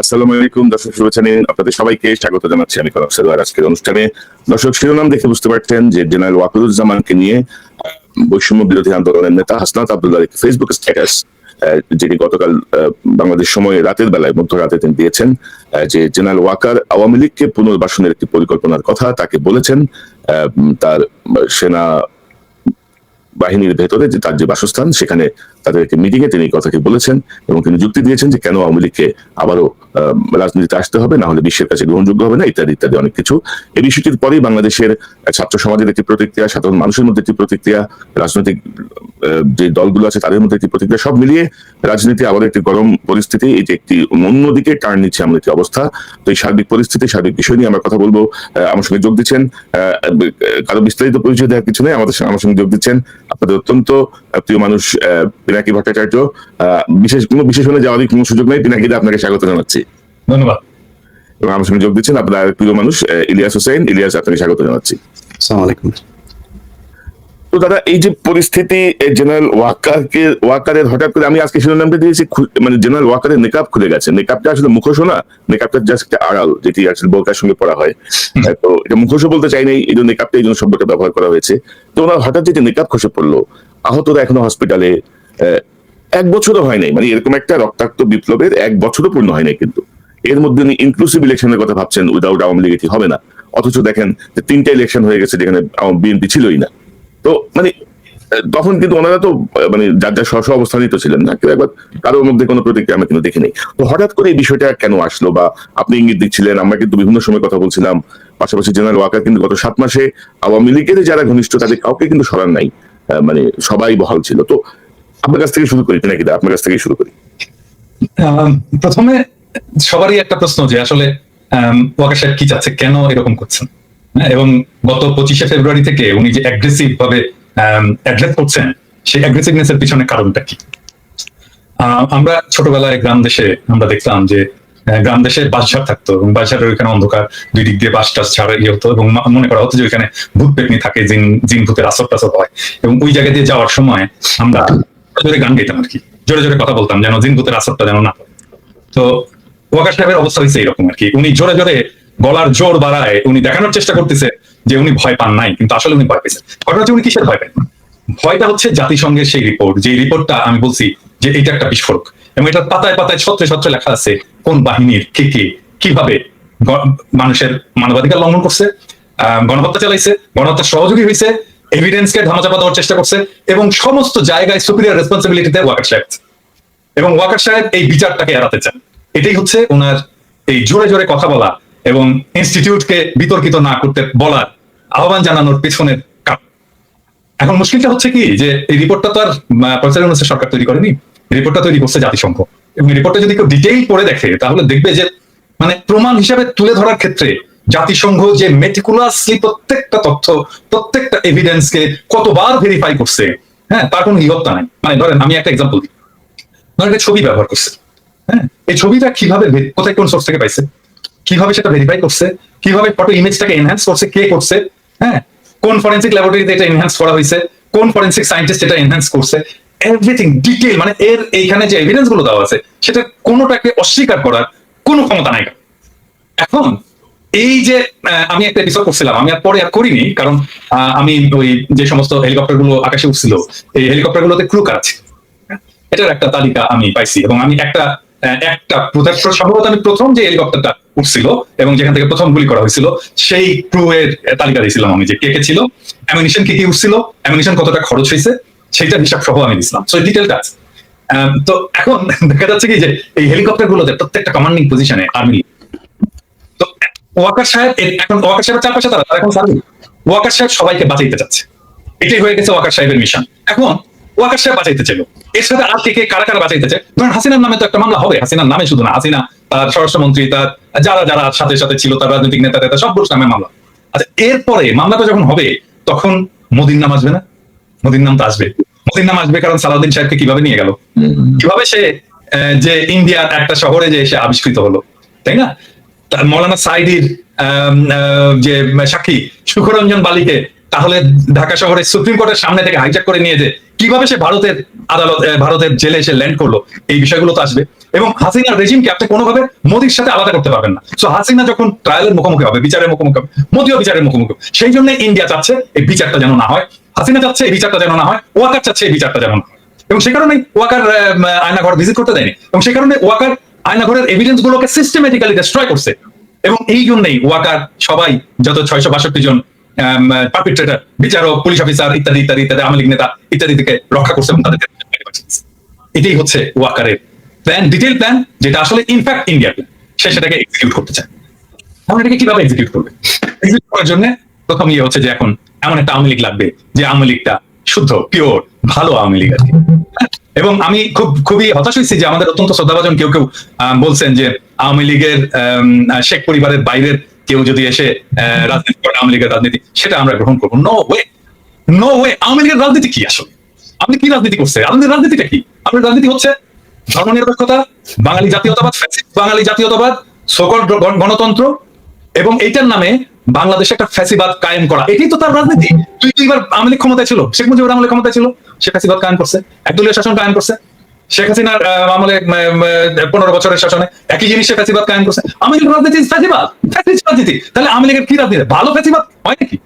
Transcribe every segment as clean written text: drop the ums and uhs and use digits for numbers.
আসসালামু আলাইকুম দর্শক, শুভেচ্ছা নিন। আপনাদের সবাইকে স্বাগত জানাচ্ছি আমি কনক সারোয়ার। আজকের অনুষ্ঠানে দর্শক শিরোনাম দেখে বুঝতে পারছেন যে জেনারেল ওয়াকারুজ্জামানকে নিয়ে বৈষম্য বিরোধী আন্দোলনের নেতা হাসনাত আব্দুল্লাহ ফেসবুক স্ট্যাটাস, যেটি গতকাল বাংলাদেশ সময়ে রাতের বেলায় মধ্যরাতে তিনি দিয়েছেন, যে জেনারেল ওয়াকার আওয়ামী লীগকে পুনর্বাসনের একটি পরিকল্পনার কথা তাকে বলেছেন। তার সেনা বাহিনীর ভেতরে যে তার যে বাসস্থান, সেখানে তাদেরকে মিটিং এ তিনি কথাটি বলেছেন এবং তিনি যুক্তি দিয়েছেন যে কেন আওয়ামী লীগকে আবারও রাজনীতিতে আসতে হবে, না হলে বিশ্বের কাছে গ্রহণযোগ্য হবে না, ইত্যাদি ইত্যাদি অনেক কিছু। এই বিষয়টির পরেই বাংলাদেশের ছাত্র সমাজের একটি প্রতিক্রিয়া, সাধারণ মানুষের মধ্যে একটি প্রতিক্রিয়া, রাজনৈতিক যে দলগুলো আছে তাদের মধ্যে একটি প্রতিক্রিয়া, সব মিলিয়ে রাজনীতি আবার একটি গরম পরিস্থিতি, এই যে একটি অন্যদিকে টার্ন নিচ্ছে এমন একটি অবস্থা। তো এই সার্বিক পরিস্থিতি, সার্বিক বিষয় নিয়ে আমরা কথা বলবো। আমার সঙ্গে যোগ দিচ্ছেন, কারো বিস্তারিত পরিচয় দেওয়ার কিছু নেই, আমার সঙ্গে যোগ দিচ্ছেন আপনাদের অত্যন্ত প্রিয় মানুষ পিনাকি ভট্টাচার্য। কোনো বিশেষ হলে যাওয়ারই কোনো সুযোগ নেই। পিনাকিদা, আপনাকে স্বাগত জানাচ্ছি। ধন্যবাদ। এবং আমার সঙ্গে যোগ দিচ্ছেন আপনার প্রিয় মানুষ ইলিয়াস হোসেন। ইলিয়াস, আপনাকে স্বাগত জানাচ্ছি। আসসালামু আলাইকুম। তো দাদা, এই যে পরিস্থিতি, জেনারেল ওয়াকারের হঠাৎ করে, আমি আজকে শিরোনামটা দিয়েছি, মানে জেনারেল ওয়াকারের নেকাব খুলে গেছে। নেকাবটা আসলে মুখোশ না, নেকাবটা জাস্ট একটা আড়াল, যেটি আসলে বোরকার সঙ্গে পড়া হয়। তো এটা মুখোশও বলতে চাই নাই, এই জন্য নেকাবটা এই জন্য শব্দটা ব্যবহার করা হয়েছে। তো ওনার হঠাৎ যে নেকাব খসে পড়লো, আহতরা এখনো হসপিটালে, এক বছরও হয় নাই, মানে এরকম একটা রক্তাক্ত বিপ্লবের এক বছরও পূর্ণ হয় নাই, কিন্তু এর মধ্যে উনি ইনক্লুসিভ ইলেকশনের কথা ভাবছেন, উইদাউট আওয়ামী লীগ এটি হবে না। অথচ দেখেন যে 3টা ইলেকশন হয়ে গেছে যেখানে বিএনপি ছিলই না। তো মানে তখন কিন্তু ওনারা তো মানে যার যার স্ব অবস্থানই তো ছিলেন না, একবার কারোর মধ্যে কোনো প্রতিক্রিয়া আমরা কিন্তু দেখিনি। তো হঠাৎ করে এই বিষয়টা কেন আসলো, বা আপনি ইঙ্গিত দিচ্ছিলেন, আমরা কিন্তু বিভিন্ন সময় কথা বলছিলাম। পাশাপাশি জেনারেল ওয়াকার কিন্তু গত 7 মাসে আওয়ামী লীগের যারা ঘনিষ্ঠ তাদের কাউকে কিন্তু সরান নাই, মানে সবাই বহাল ছিল। তো আপনার কাছ থেকে শুরু করি, নাকি আপনার কাছ থেকে শুরু করি। প্রথমে সবারই একটা প্রশ্ন যে আসলে ওয়াকার সাহেব কি চাচ্ছে, কেন এরকম করছেন, এবং গত 25শে ফেব্রুয়ারি থেকে উনি যে অ্যাগ্রেসিভ ভাবে অ্যাড্রেস করছেন, সেই অ্যাগ্রেসিভনেস এর পিছনে কারণটা কি? আমরা ছোটবেলায় গ্রাম দেশে আমরা দেখতাম যে গ্রাম দেশে বাঁশঝাড় থাকতো এবং বাঁশঝাড়ের ওইখানে অন্ধকার, দুই দিক দিয়ে বাঁশ টাস ঝাড় ইয়ে হতো এবং মনে করা হতো যে ওইখানে ভূত পেতনি থাকে, জিন ভূতের আসর টাসর হয়। এবং ওই জায়গা দিয়ে যাওয়ার সময় আমরা জোরে গান গাইতাম আর কি, জোরে জোরে কথা বলতাম যেন জিন ভূতের আসরটা যেন না হয়। তো ওয়াকার সাহেবের অবস্থা হয়েছে এরকম আর কি, উনি জোরে জোরে গলার জোর বাড়ায় উনি দেখানোর চেষ্টা করতেছে যে উনি ভয় পান নাই, কিন্তু আসলে উনি ভয় পেয়েছেন। ঘটনা হচ্ছে উনি কিসের ভয় পান? ভয়টা হচ্ছে জাতিসংঘের সেই রিপোর্ট, যে রিপোর্টটা আমি বলছি যে এটা একটা বিস্ফোরক, এবং এটা পাতায় পাতায় ছত্রে ছত্রে লেখা আছে কোন বাহিনীর কে কে কিভাবে মানুষের মানবাধিকার লঙ্ঘন করছে, গণহত্যা চালাইছে, গণহত্যার সহযোগী হয়েছে, এভিডেন্সকে ধামাচাপা দেওয়ার চেষ্টা করছে, এবং সমস্ত জায়গায় সুপিরিয়র রেসপন্সিবিলিটিতে ওয়াকার সাহেব। এবং ওয়াকার সাহেব এই বিচারটাকে এড়াতে চান। এটাই হচ্ছে ওনার এই জোরে জোরে কথা বলা এবং ইনস্টিটিউটকে বিতর্কিত না করতে বলার আহ্বান জানানোর পেছনের কারণ। এখন মুশকিলটা হচ্ছে কি, যে এই রিপোর্টটা তো আর প্রফেসর ইউনূসের সরকার তৈরি করেনি, রিপোর্টটা তৈরি করছে জাতিসংঘ। এবং রিপোর্টটা যদি কেউ ডিটেইল পড়ে দেখে তাহলে দেখবে যে মানে প্রমাণ হিসাবে তুলে ধরার ক্ষেত্রে জাতিসংঘ যে মেটিকুলাসলি প্রত্যেকটা তথ্য, প্রত্যেকটা এভিডেন্সকে কতবার ভেরিফাই করছে, হ্যাঁ, তার কোনো ইয়ত্তা নাই। মানে ধরেন আমি একটা এক্সাম্পল দিই, ধরেন একটা ছবি ব্যবহার করছে, হ্যাঁ, এই ছবিটা কিভাবে কোথায় কোন সোর্স থেকে পাইছে, কিভাবে সেটা ভেরিফাই করছে, কিভাবে ফটো ইমেজটাকে এনহ্যান্স করছে, কে করছে, হ্যাঁ, কোন ফরেনসিক ল্যাবরেটরিতে এটা এনহ্যান্স করা হয়েছে, কোন ফরেনসিক সায়েন্টিস্ট এটা এনহ্যান্স করছে, এভরিথিং ডিটেইল। মানে এর এইখানে যে এভিডেন্স গুলো দেওয়া আছে সেটা কোনোটাকে অস্বীকার করার কোনো ক্ষমতা নাই। এখন এই যে আমি একটা এপিসোড করছিলাম, আমি আর পরে আর করিনি, কারণ আমি ওই যে সমস্ত হেলিকপ্টার গুলো আকাশে উঠছিল, এই হেলিকপ্টার গুলোতে ক্রু কার আছে এটার একটা তালিকা আমি পাইছি, এবং আমি একটা সম্ভবত আমি প্রথম যে হেলিকপ্টারটা উঠছিল এবং যেখান থেকে প্রথম গুলি করা হয়েছিল সেই ক্রু এর তালিকা দিয়েছিলাম আমি, যে কে কে ছিল, অ্যামিনিশন কি কি উঠছিল, অ্যামিনিশন কতটা খরচ হয়েছে, সেইটা হিসাব সহ আমি দিয়েছিলাম। সো ডিটেলটা আছে। তো এখন দেখা যাচ্ছে কি যে এই হেলিকপ্টার গুলোতে প্রত্যেকটা কমান্ডিং পজিশনে আর্মি। তো ওয়াকার সাহেব, এখন ওয়াকার সাহেবের চারপাশে তারা এখন ওয়াকার সাহেব সবাইকে বাঁচাইতে চাচ্ছে, এটাই হয়ে গেছে ওয়াকার সাহেবের মিশন। এখন ওয়াকার সাহেব বাঁচাইতে চাইল, এর সাথে আর কে কারা কারা বাঁচাইতে চায়? ধরেন হাসিনার নামে তো একটা মামলা হবে, হাসিনার নামে শুধু না, হাসিনা, তার স্বরাষ্ট্রমন্ত্রী, তার যারা যারা সাথে সাথে ছিল, তার রাজনৈতিক নেতা টেতা সবগুলোর নামে মামলা। আচ্ছা, এরপরে মামলাটা যখন হবে তখন মোদির নাম আসবে না? মোদির নাম তো আসবে, মোদির নাম আসবে, কারণ সালাউদ্দিন সাহেবকে কিভাবে নিয়ে গেল, কিভাবে সে যে ইন্ডিয়ার একটা শহরে যে এসে আবিষ্কৃত হলো, তাই না? মৌলানা সাইদির যে সাক্ষী সুখরঞ্জন বালিকে তাহলে ঢাকা শহরে সুপ্রিম কোর্টের সামনে থেকে হাইজ্যাক করে নিয়ে যে কিভাবে সে ভারতের আদালত ভারতের জেলে এসে ল্যান্ড করলো, এই বিষয়গুলো তো আসবে। এবং হাসিনার রেজিমকে আপনি কোনোভাবে মোদির সাথে আলাদা করতে পারবেন না। সো হাসিনা যখন ট্রায়ালের মুখোমুখি হবে, বিচারের মুখোমুখি হবে, মোদিও বিচারের মুখোমুখি হবে। সেই জন্য ইন্ডিয়া চাচ্ছে এই বিচারটা যেন না হয়, হাসিনা চাচ্ছে এই বিচারটা যেন না হয়, ওয়াকার চাচ্ছে এই বিচারটা যেন না হয়। এবং সে কারণে ওয়াকার আয়নাঘর ভিজিট করতে দেয়নি, এবং সে কারণে ওয়াকার আয়নাঘরের এভিডেন্স গুলোকে সিস্টেমেটিক্যালি ডিস্ট্রয় করছে। এবং এই জন্যই ওয়াকার সবাই যত 662 জন পারপিট্রেটর, বিচারক, পুলিশ অফিসার ইত্যাদি ইত্যাদি ইত্যাদি, আওয়ামী লীগ নেতা ইত্যাদি থেকে রক্ষা করছে এবং তাদেরকে। এটাই হচ্ছে ওয়াকারের প্ল্যান, ডিটেইল প্ল্যান, যেটা আসলে ইনফ্যাক্ট ইন্ডিয়া প্ল্যান। সে সেটাকে এক্সিকিউট করতে চায়। এখন এটাকে কিভাবে এক্সিকিউট করবে? এক্সিকিউট করার জন্য প্রথম হচ্ছে যে এখন এমন একটা আওয়ামী লীগ লাগবে যে আওয়ামী লীগটা শুদ্ধ, পিওর, ভালো আওয়ামী লীগ আর কি। এবং আমি খুবই হতাশ হয়েছি যে আমাদের অত্যন্ত শ্রদ্ধাভাজন কেউ কেউ বলছেন যে আওয়ামী লীগের শেখ পরিবারের বাইরের কেউ যদি এসে রাজনীতি করে আওয়ামী লীগের রাজনীতি, সেটা আমরা গ্রহণ করবো। No way, no way. আওয়ামী লীগের রাজনীতি কি আসলে? আপনি কি রাজনীতি করছে? আমাদের রাজনীতিটা কি? আপনার রাজনীতি হচ্ছে ধর্মনিরপেক্ষতা, বাঙালি জাতীয়তাবাদ, বাঙালি জাতীয়তাবাদ, সকল গণতন্ত্র, এবং এইটার নামে বাংলাদেশে একটা ফ্যাসিবাদ কায়েম করা। এটাই তো তার রাজনীতি। দুইবার আওয়ামী লীগ ক্ষমতায় ছিল, শেখ মুজিবুর রহমান ক্ষমতায় ছিল, সে ফ্যাসিবাদ কায়েম করছে, একদলীয় শাসন কায়েম করছে। শেখ হাসিনার আমলে 15 বছরের শাসনে একই জিনিস সে ফ্যাসিবাদ কায়েম করছে। আওয়ামী লীগের রাজনীতি ফ্যাসিবাদ, ফ্যাসিস্ট রাজনীতি। তাহলে আওয়ামী লীগের কি রাজনীতি? ভালো ফ্যাসিবাদ হয় নাকি?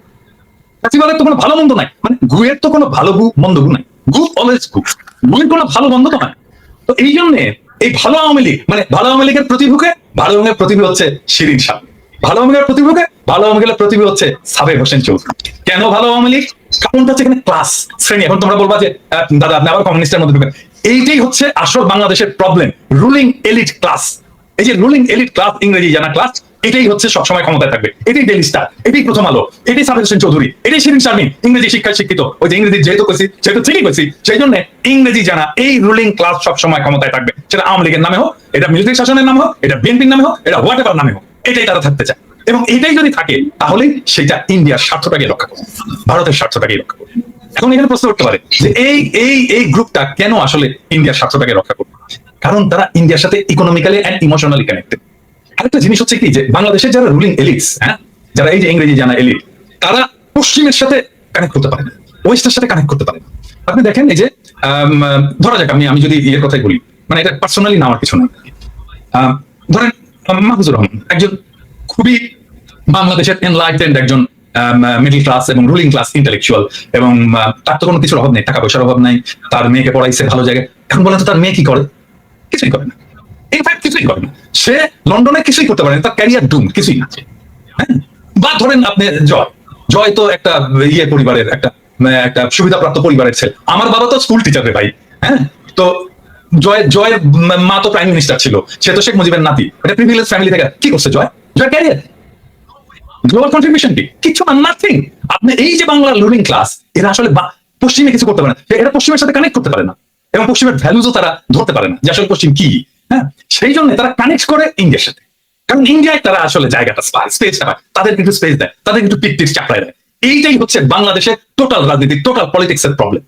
ফ্যাসিবাদের তো কোনো ভালো মন্দ নাই, মানে গুয়ের তো কোনো ভালো গু মন্দ গু নাই। গু অলওয়েজ গু, গুয়ের কোনো ভালো মন্দ তো নাই। তো এই জন্য এই ভালো আওয়ামী লীগ, মানে ভালো আওয়ামী লীগের প্রতিভূকে, ভালো আওয়ামী লীগের প্রতিভূ হচ্ছে শিরিন শাহ, ভালো আওয়ামী লীগের প্রতিভূকে ভালো আওয়ামী লীগের প্রতিভূ হচ্ছে সাবের হোসেন চৌধুরী। কেন ভালো আওয়ামী লীগ? কারণটা হচ্ছে এখানে ক্লাস, শ্রেণী। এখন তোমরা বলবা যে দাদা আপনি আবার কমিউনিস্টের মধ্যে ঢুকেন। এইটাই হচ্ছে আসল বাংলাদেশের প্রবলেম, রুলিং এলিট ক্লাস। এই যে রুলিং এলিট ক্লাস, ইংরেজি জানা ক্লাস, এটাই হচ্ছে সবসময় ক্ষমতায় থাকবে। এটাই ডেইলি স্টার, এটাই প্রথম আলো, এটাই সাবের হোসেন চৌধুরী, এটাই শিরিন শারমিন। ইংরেজি শিক্ষায় শিক্ষিত, ওই যে ইংরেজি যেহেতু কইছি সেহেতু ঠিকই কইছি, সেই জন্য ইংরেজি জানা এই রুলিং ক্লাস সবসময় ক্ষমতায় থাকবে। সেটা আওয়ামী লীগের নামে হোক, এটা মিলিটারি শাসনের নামে হোক, এটা বিএনপির নামে হোক, এটা হোয়াট এভার নামে হোক, এটাই তারা থাকতে চায়। এবং এটাই যদি থাকে তাহলে সেটা ইন্ডিয়ার স্বার্থটাকে রক্ষা করবে, ভারতের স্বার্থটাকে রক্ষা করবে। এখন এখানে প্রশ্ন করতে পারে যে এই গ্রুপটা কেন আসলে ইন্ডিয়ার স্বার্থটাকে রক্ষা করবে? কারণ তারা ইন্ডিয়ার সাথে ইকোনমিক্যালি এন্ড ইমোশনালি কানেক্টেড। আরেকটা জিনিস হচ্ছে কি, যে বাংলাদেশের যারা রুলিং এলিটস, যারা এই যে ইংরেজি জানা এলিট, তারা পশ্চিমের সাথে কানেক্ট করতে পারে না, ওয়েস্টের সাথে কানেক্ট করতে পারে না। আপনি দেখেন এই যে ধরা যাক আমি যদি ইয়ের কথাই বলি, মানে এটা পার্সোনালি না, আমার কিছু না, ধরেন মাহফুজুর রহমান একজন খুবই বাংলাদেশের এনলাইটেন্ড একজন মিডল ক্লাস এবং রুলিং ক্লাস ইন্টেলেকচুয়াল, এবং তার তো কোনো কিছুর অভাব নেই, টাকা পয়সার অভাব নাই, তার মেয়েকে পড়াইছে ভালো জায়গায়। এখন বলেন তো তার মেয়ে কি করে? কিছুই করে না, ইনফ্যাক্ট কিছুই করে না। সে লন্ডনে কিছুই করতে পারে না, তার ক্যারিয়ার ডুম, কিছুই না। হ্যাঁ, বা ধরেন আপনি জয় তো একটা ইয়ে পরিবারের, একটা সুবিধাপ্রাপ্ত পরিবারের ছেলে। আমার বাবা তো স্কুল টিচার রে ভাই। হ্যাঁ, তো জয়ের মা তো প্রাইম মিনিস্টার ছিল, সে তো শেখ মুজিবের নাতি, একটা প্রিভিলেজ ফ্যামিলি থেকে। কি করছে জয় ক্যারিয়ার, গ্লোবাল কন্ট্রিবিউশন কি? কিছু না, নাথিং। আপনি এই যে বাংলার রুলিং ক্লাস, এরা আসলে পশ্চিমে কিছু করতে পারে না, এরা পশ্চিমের সাথে কানেক্ট করতে পারে না, এবং পশ্চিমের ভ্যালুজও তারা ধরতে পারে না যে আসলে পশ্চিম কি। হ্যাঁ, সেই জন্য তারা কানেক্ট করে ইন্ডিয়ার সাথে, কারণ ইন্ডিয়ায় তারা আসলে জায়গাটা স্পেসটা পায়, তাদের কিন্তু স্পেস দেয়, তাদের কিন্তু পিট চাপড়ায় দেয়। এইটাই হচ্ছে বাংলাদেশের টোটাল রাজনীতি, টোটাল পলিটিক্স এর প্রবলেম।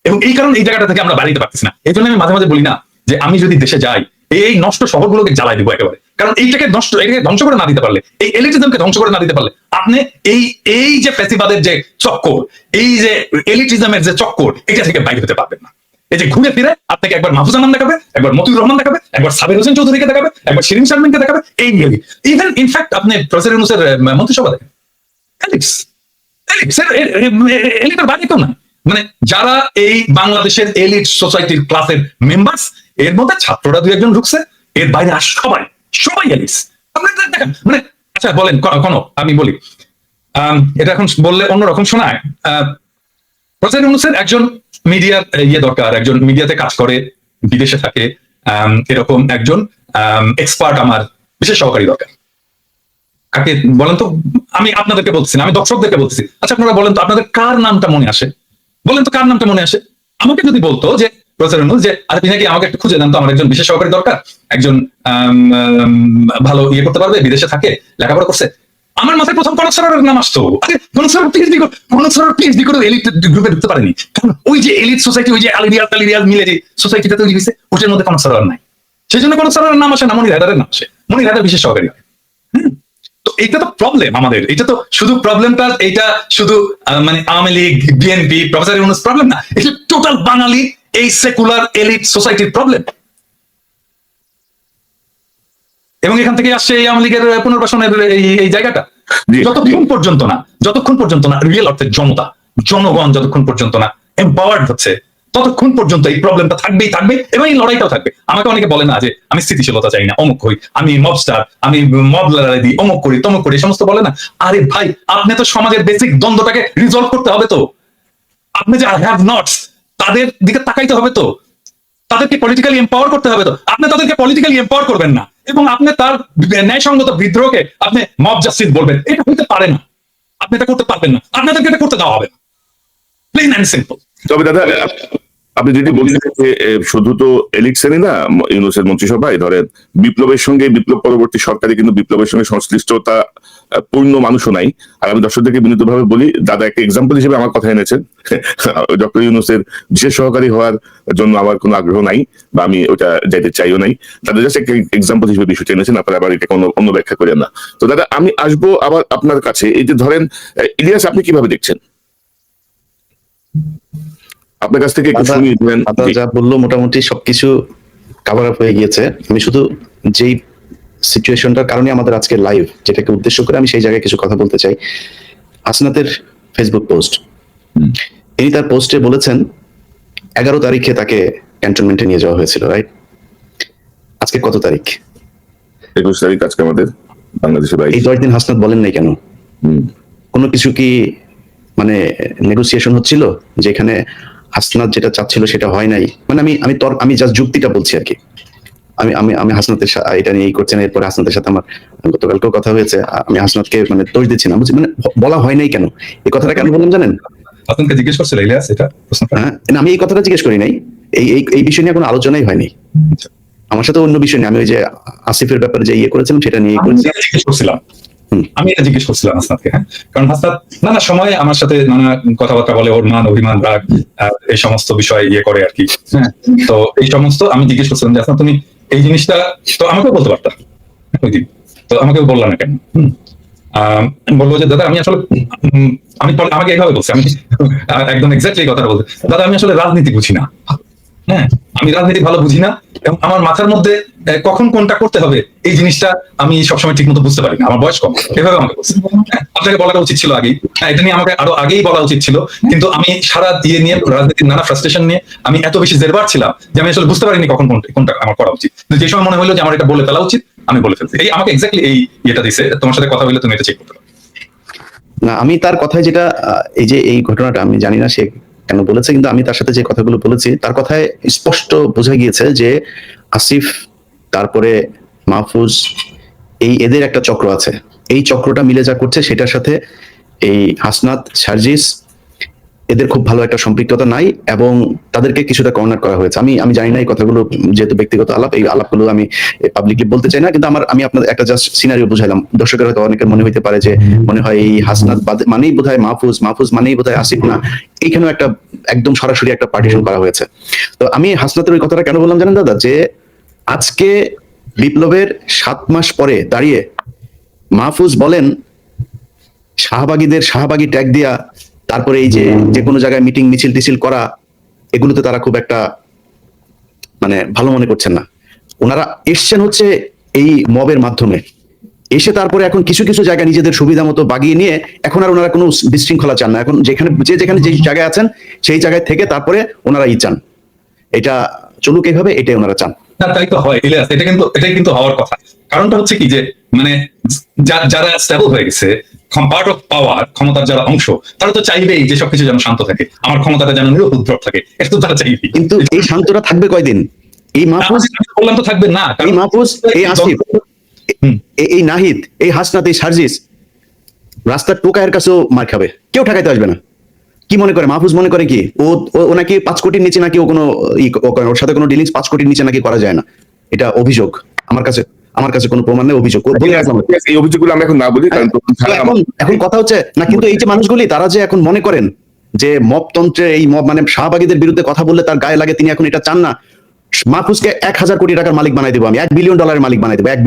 এবং এই কারণে এই জায়গাটা থেকে আমরা বাড়িতে পারতেছি না। এই জন্য আমি মাঝে মাঝে বলি না যে আমি যদি দেশে যাই, এই নষ্ট শহরগুলোকে জ্বালাই দিব একেবারে। কারণ এটাকে ধ্বংস করে না দিতে পারলে, এই এলিটিজমকে ধ্বংস করে না দিতে পারলে, আপনি এই যে ফ্যাসিবাদের যে চক্কর, এই যে এলিটিজমের যে চক্কর, এটা থেকে বাইরে হতে পারবেন না। এই যে ঘুরে ফিরে আপনাকে একবার মাহফুজ আনাম দেখাবে, একবার মতিউর রহমান দেখাবে, একবার সাবের হোসেন চৌধুরীকে দেখাবে, একবার শিরিন শারমিনকে দেখাবে, এই নিয়ে। ইভেন ইনফ্যাক্ট আপনি প্রফেসর ইউনূসের মন্ত্রিসভা দেখেন, এলিটের বাইরে কেউ না। মানে যারা এই বাংলাদেশের এলিট সোসাইটির ক্লাসের মেম্বার্স, এর মধ্যে ছাত্ররা দুই একজন ঢুকছে, এর বাইরে আর সবাই এলিটস। আপনি দেখেন, মানে আচ্ছা বলেন কোনো, আমি বলি এটা এখন বললে অন্যরকম শোনায়। প্রফেসর ইউনূসের একজন মিডিয়ার দরকার, একজন মিডিয়াতে কাজ করে, বিদেশে থাকে, এরকম একজন এক্সপার্ট আমার বিশেষ সহকারী দরকার। কাকে বলেন তো? আমি আপনাদেরকে বলছি না, আমি দর্শকদেরকে বলছি। আচ্ছা আপনারা বলেন তো, আপনাদের কার নামটা মনে আসে? বলেন তো কার নামটা মনে আসে? আমাকে যদি বলতো যে প্রফেসর ইউনূস, যে আচ্ছা নাকি আমাকে একটু খুঁজে দেন তো, আমার একজন বিশেষ সহকারী দরকার, একজন ভালো করতে পারবে, বিদেশে থাকে, লেখাপড়া করছে, আমার মাথায় প্রথম কনক স্যারের নাম আসতো। কনক স্যার পিএইচডি করে এলিট গ্রুপে ঢুকতে পারেনি, কারণ ওই যে এলিট সোসাইটি, ওই যে আলিরিয়াজ মিলে যে সোসাইটিটা তৈরি হয়েছে, ওটার মধ্যে কনক স্যার নাই। সেই জন্য কনক স্যারের নাম আসে না, মনির হায়দারের নাম আসে। মনির হায়দার বিশেষ সহকারী হয়। তো এটা তো প্রবলেম আমাদের, এটা তো শুধু প্রবলেমটা, এটা শুধু মানে Awami League, BNP, professor Yunus problem না, এটা টোটাল বাঙালি এই সেকুলার এলিট সোসাইটির প্রবলেম। এবং এখান থেকে আসছে এই আওয়ামী লীগের পুনর্বাসনের এই জায়গাটা। যতক্ষণ পর্যন্ত না রিয়েল অর্থে জনগণ যতক্ষণ পর্যন্ত না এম্পাওয়ার্ড হচ্ছে, ততক্ষণ পর্যন্ত এই প্রবলেমটা থাকবেই থাকবে, এবং এই লড়াইটাও থাকবে। আমাকে অনেকে বলে না যে আমি স্থিতিশীলতা চাই না, অমুক হই, আমি মবস্টার, আমি মব লড়াই দিই, অমুক করি, তমুক করি, এই সমস্ত বলে না। আরে ভাই, আপনি তো সমাজের বেসিক দ্বন্দ্বটাকে রিজলভ করতে হবে। তো আপনি যে হ্যাভ নটস, তাদের দিকে তাকাইতে হবে, তো তাদেরকে পলিটিক্যালি এম্পাওয়ার করতে হবে। তো আপনি তাদেরকে পলিটিক্যালি এম্পাওয়ার করবেন না, এবং আপনি তার ন্যায়সঙ্গত বিদ্রোহকে আপনি মব জাস্টিস বলবেন, এটা হতে পারে না। আপনি এটা করতে পারবেন না, আপনাদেরকে এটা করতে দেওয়া হবে না, প্লেন এন্ড সিম্পল। তবে দাদা, আপনি যদি বলছেন যে শুধু তো এলিকশনই না, ইউনূসের মন্ত্রিসভায় ধরেন বিপ্লবের সঙ্গে, বিপ্লব পরবর্তী সরকারে কিন্তু বিপ্লবের সঙ্গে সংশ্লিষ্টতা পূর্ণ মানুষও নাই। আর আমি দর্শকদেরকে বিনীতভাবে বলি, দাদা একটা এক্সাম্পল হিসেবে আমার কথা এনেছেন। ডক্টর ইউনূসের বিশেষ সহকারী হওয়ার জন্য আমার কোনো আগ্রহ নাই, বা আমি ওটা যাইতে চাইও নাই। দাদা জাস্ট একটা এক্সাম্পল হিসেবে বিষয়টা এনেছেন, আপনারা আবার এটা কোনো অন্য ব্যাখ্যা করেন না। তো দাদা, আমি আসবো আবার আপনার কাছে। এই যে ধরেন ইলিয়াস, আপনি কিভাবে দেখছেন? আপনার কাছ থেকে একটু শুনি। যা বললো মোটামুটি সবকিছু কভার আপ হয়ে গিয়েছে। আমি শুধু যেই সিচুয়েশনটার কারণে আমাদের আজকে লাইভ, যেটাকে উদ্দেশ্য করে আমি সেই জায়গায় কিছু কথা বলতে চাই। হাসনাতের ফেসবুক পোস্ট, তিনি তার পোস্টে বলেছেন 11 তারিখে তাকে ক্যান্টনমেন্টে নিয়ে যাওয়া হয়েছিল, রাইট? আজকে কত তারিখ? 21 তারিখ আজকে আমাদের বাংলাদেশে। এই 10 দিন হাসনাত বলেন নাই কেন? কোনো কিছু কি মানে নেগোসিয়েশন হচ্ছিল, যেখানে হাসনাত যেটা চাচ্ছিল সেটা হয় নাই? মানে আমি জাস্ট যুক্তিটা বলছি আর কি। আমি হাসনাতের এটা নিয়ে করছেন, এরপরে হাসনাতের সাথে আমার গতকালকেও কথা হয়েছে। আমি হাসনাতকে মানে দোষ দিচ্ছি না, বুঝছি, মানে বলা হয় নাই কেন? এই কথাটা কেন বললাম জানেন? আপনাকে জিজ্ঞেস করছিল ইলিয়াস এটা প্রশ্নটা? হ্যাঁ, আমি এই কথাটা জিজ্ঞেস করি নাই। এই বিষয় নিয়ে কোনো আলোচনাই হয়নি আমার সাথে। অন্য বিষয় নিয়ে আমি ওই যে আসিফের ব্যাপারে যে করেছিলাম সেটা নিয়ে জিজ্ঞেস করছিলাম। আমি এটা জিজ্ঞেস করছিলাম হাসনাতকে, হ্যাঁ, কারণ হাসনাত নানা সময় আমার সাথে নানা কথাবার্তা বলে, ওর মান, অভিমান, রাগ, এই সমস্ত বিষয় করে আর কি। হ্যাঁ, তো এই সমস্ত আমি জিজ্ঞেস করছিলাম যে হাসনাত, তুমি এই জিনিসটা তো আমাকেও বলতে পারতা ওই দিন, তো আমাকেও বললাম না কেন? বলবো যে দাদা, আমি আসলে আমাকে এইভাবে বলছি, আমি একদম এক্স্যাক্টলি কথা বলতে, দাদা আমি আসলে রাজনীতি বুঝি না। হ্যাঁ, আমি রাজনীতি ভালো বুঝি না, এবং আমার মাথার মধ্যে কখন কোনটা করতে হবে এই জিনিসটা আমি সবসময় ঠিক মতো বুঝতে পারি না, আমার বয়স কম। এভাবে আমাকে বলছে। আপনাকে বলাটা উচিত ছিল আগেই, এটা নিয়ে আমাকে আরো আগেই বলা উচিত ছিল, কিন্তু আমি সারা দিয়ে নিয়ে রাজনীতির নানা ফ্রাস্ট্রেশন নিয়ে আমি এত বেশি জেরবার ছিলাম যে আমি আসলে বুঝতে পারিনি কখন কোনটা আমার করা উচিত। যে সময় মনে হলো যে আমার এটা বলে ফেলা উচিত, আমি বলে ফেলছি। এই আমাকে এক্স্যাক্টলি এই ইয়েটা দিছে, তোমার সাথে কথা বলে তুমি এটা চেক করতে পারো না। আমি তার কথায় যেটা, এই যে এই ঘটনাটা আমি জানি না সে কেন বলেছে, কিন্তু আমি তার সাথে যে কথাগুলো বলেছি তার কথায় স্পষ্ট বোঝা গিয়েছে যে আসিফ, তারপরে মাহফুজ, এদের একটা চক্র আছে। এই চক্রটা মিলে যা করছে সেটার সাথে এই হাসনাত, সার্জিস, এদের খুব ভালো একটা সম্পৃক্ততা নাই, এবং তাদেরকে কিছুটা কর্নার করা হয়েছে। আমি জানি না, এই কথাগুলো যেহেতু ব্যক্তিগত আলাপ, এই আলাপগুলো আমি পাবলিকলি বলতে চাই না, কিন্তু আমি আপনাদের একটা জাস্ট সিনারিও বুঝাইলাম। দর্শকের হয়তো অনেকের মনে হইতে পারে যে মনে হয় এই হাসনাত মানেই বোধহয় মাহফুজ, মাহফুজ মানেই বোধহয় আসিফ। না, এইখানেও একটা একদম সরাসরি একটা পার্টিশন করা হয়েছে। তো আমি হাসনাতের ওই কথাটা কেন বললাম জানেন দাদা, যে আজকে বিপ্লবের 7 মাস পরে দাঁড়িয়ে মাহফুজ বলেন শাহবাগী ট্যাগ দিয়া, তারপরে এই যে কোনো জায়গায় মিটিং, মিছিল টিছিল করা, এগুলোতে তারা খুব একটা মানে ভালো মনে করছেন না। ওনারা এসছেন হচ্ছে এই মবের মাধ্যমে, এসে তারপরে এখন কিছু কিছু জায়গা নিজেদের সুবিধা মতো বাগিয়ে নিয়ে এখন আর ওনারা কোনো বিশৃঙ্খলা চান না। এখন যেখানে যে জায়গায় আছেন সেই জায়গায় থেকে তারপরে ওনারা চান এটা চলুক এইভাবে, এটাই ওনারা চান। না, তাই তো হয় ইলিয়াস, এটাই কিন্তু হওয়ার কথা। কারণটা হচ্ছে কি, যে মানে যারা স্টেবল হয়ে গেছে, পার্ট অফ পাওয়ার, ক্ষমতার যারা অংশ, তারা তো চাইবেই যে সবকিছু যেন শান্ত থাকে, আমার ক্ষমতাটা যেন নিরুপদ্রব থাকে, এটা তো তারা চাইবে। কিন্তু এই শান্তটা থাকবে কয়দিন? এই মাহফুজ বললাম তো থাকবে না, এই মাহফুজ, এই আসিফ, এই নাহিদ, এই হাসনাত, এই সার্জিস রাস্তার টোকায়ের কাছেও মার খাবে, কেউ ঠেকাইতে আসবে না। কি মনে করে মাহফুজ? মনে করে কি ও নাকি 5 কোটির নিচে নাকি ও কোনো ওর সাথে কোনো ডিলিংস 5 কোটির নিচে নাকি করা যায় না। এটা অভিযোগ, আমার কাছে কোনো প্রমাণ নেই, অভিযোগ। এই অভিযোগগুলো আমি এখন না বলি, কারণ এখন কথা হচ্ছে না, কিন্তু এই যে মানুষগুলি তারা যে এখন মনে করেন যে মবতন্ত্রে, এই মব মানে শাহবাগীদের বিরুদ্ধে কথা বললে তার গায়ে লাগে, তিনি এখন এটা চান না। মাহফুজকে 1000 কোটি টাকার মালিক বানাই দেবো আমি, $1 বিলিয়ন মালিক বানাই দেবো। $1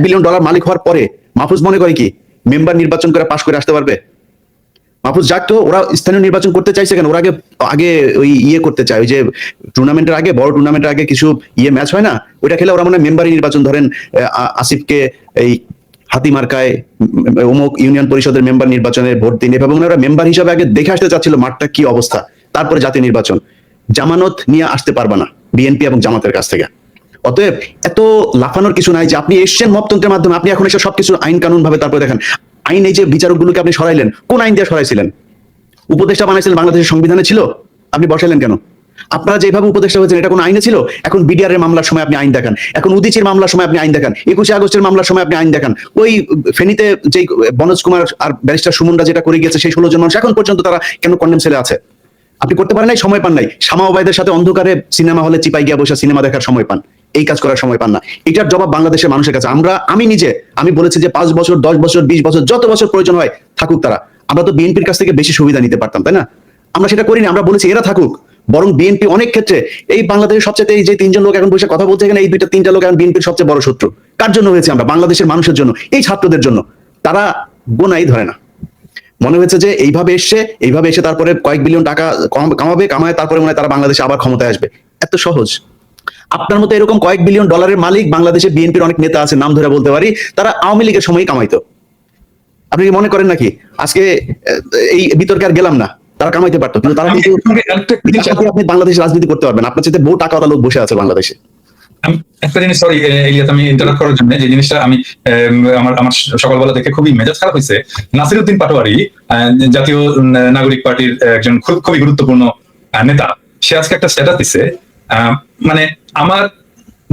বিলিয়ন মালিক হওয়ার পরে মাহফুজ মনে করে কি মেম্বার নির্বাচন করে পাশ করে আসতে পারবে? মাহফুজ যাক, তো ওরা স্থানীয় নির্বাচন করতে চাইছে কেন? ওরা আগে আগে ওই করতে চায়, ওই যে টুর্নামেন্টের আগে, বড় টুর্নামেন্টের আগে কিছু ম্যাচ হয় না, ওইটা খেলে ওরা মনে হয় মেম্বারি নির্বাচন, ধরেন আসিফকে এই হাতি মার্কায় অমুক ইউনিয়ন পরিষদের মেম্বার নির্বাচনে ভোট দিন, এভাবে ওরা মেম্বার হিসাবে আগে দেখে আসতে চাচ্ছিল মাঠটা কি অবস্থা, তারপরে জাতীয় নির্বাচন। জামানত নিয়ে আসতে পারবা না বিএনপি এবং জামাতের কাছ থেকে। অতএব এত লাফানোর কিছু নাই যে আপনি এসছেন মপতন্ত্রের মাধ্যমে, আপনি এখন এসে সবকিছু আইন কানুন ভাবে তারপরে দেখেন। আইন, এই যে বিচারকগুলোকে আপনি সরাইলেন, কোন আইন দিয়ে সরাইছিলেন? উপদেষ্টা বানাইছিলেন বাংলাদেশের সংবিধানে ছিল, আপনি বসাইলেন কেন? আপনারা যেভাবে উপদেষ্টা হয়েছেন এটা কোন আইনে ছিল? এখন বিডিআর এর মামলার সময় আপনি আইন দেখান, এখন উদিচির মামলার সময় আপনি আইন দেখান, 21 আগস্টের মামলার সময় আপনি আইন দেখান। ওই ফেনীতে যে বনোজ কুমার আর ব্যারিস্টার সুমনরা যেটা করে গিয়েছে, সেই 16 জন মানুষ এখন পর্যন্ত তারা কেন কন্ডেম সেলে আছে? আপনি করতে পারেন নাই, সময় পান নাই। শামা ওবায়দের সাথে অন্ধকারে সিনেমা হলে চিপাই গিয়ে বসে সিনেমা দেখার সময় পান, এই কাজ করার সময় পান না। এটার জবাব বাংলাদেশের মানুষের কাছে। আমি বলেছি যে 5 বছর 10 বছর 20 বছর যত বছর প্রয়োজন হয় থাকুক তারা। আমরা তো বিএনপির কাছ থেকে বেশি সুবিধা নিতে পারতাম, তাই না? আমরা সেটা করিনি, আমরা বলেছি এরা থাকুক। বরং বিএনপি অনেক ক্ষেত্রে এই বাংলাদেশের সবচেয়ে, এই যে 3 জন লোক এখন বসে কথা বলছে এখানে, এই 2-3টা লোক এখন বিএনপির সবচেয়ে বড় শত্রু। কার জন্য হয়েছে? আমরা বাংলাদেশের মানুষের জন্য, এই ছাত্রদের জন্য। তারা গোনাই ধরে না। মনে হয়েছে যে এইভাবে এসে তারপরে কয়েক বিলিয়ন টাকা কামায় তারপরে মনে হয় তারা বাংলাদেশে আবার ক্ষমতায় আসবে। এত সহজ? আপনার মতো এরকম কয়েক বিলিয়ন ডলারের মালিক বাংলাদেশে বিএনপির অনেক নেতা আছে, নাম ধরে বলতে পারি, তারা আওয়ামী লীগের সময় কামাইতো। আপনি কি মনে করেন নাকি আজকে এই বিতর্কে আর গেলাম না, তারা কামাইতে পারতো? কিন্তু তারা কিন্তু আপনি বাংলাদেশে রাজনীতি করতে পারবেন, আপনার সাথে বহু টাকাওয়ালা লোক বসে আছে বাংলাদেশে। একটা জিনিস, সরি ইলিয়াস, আমি ইন্টারাপ্ট করার জন্য, যে জিনিসটা আমি আমার সকালবেলা দেখে খুবই মেজাজ খারাপ হয়েছে। নাসিরউদ্দিন পাটোয়ারি, জাতীয় নাগরিক পার্টির একজন খুবই গুরুত্বপূর্ণ নেতা, সে আজকে একটা স্ট্যাটাস দিচ্ছে। মানে আমার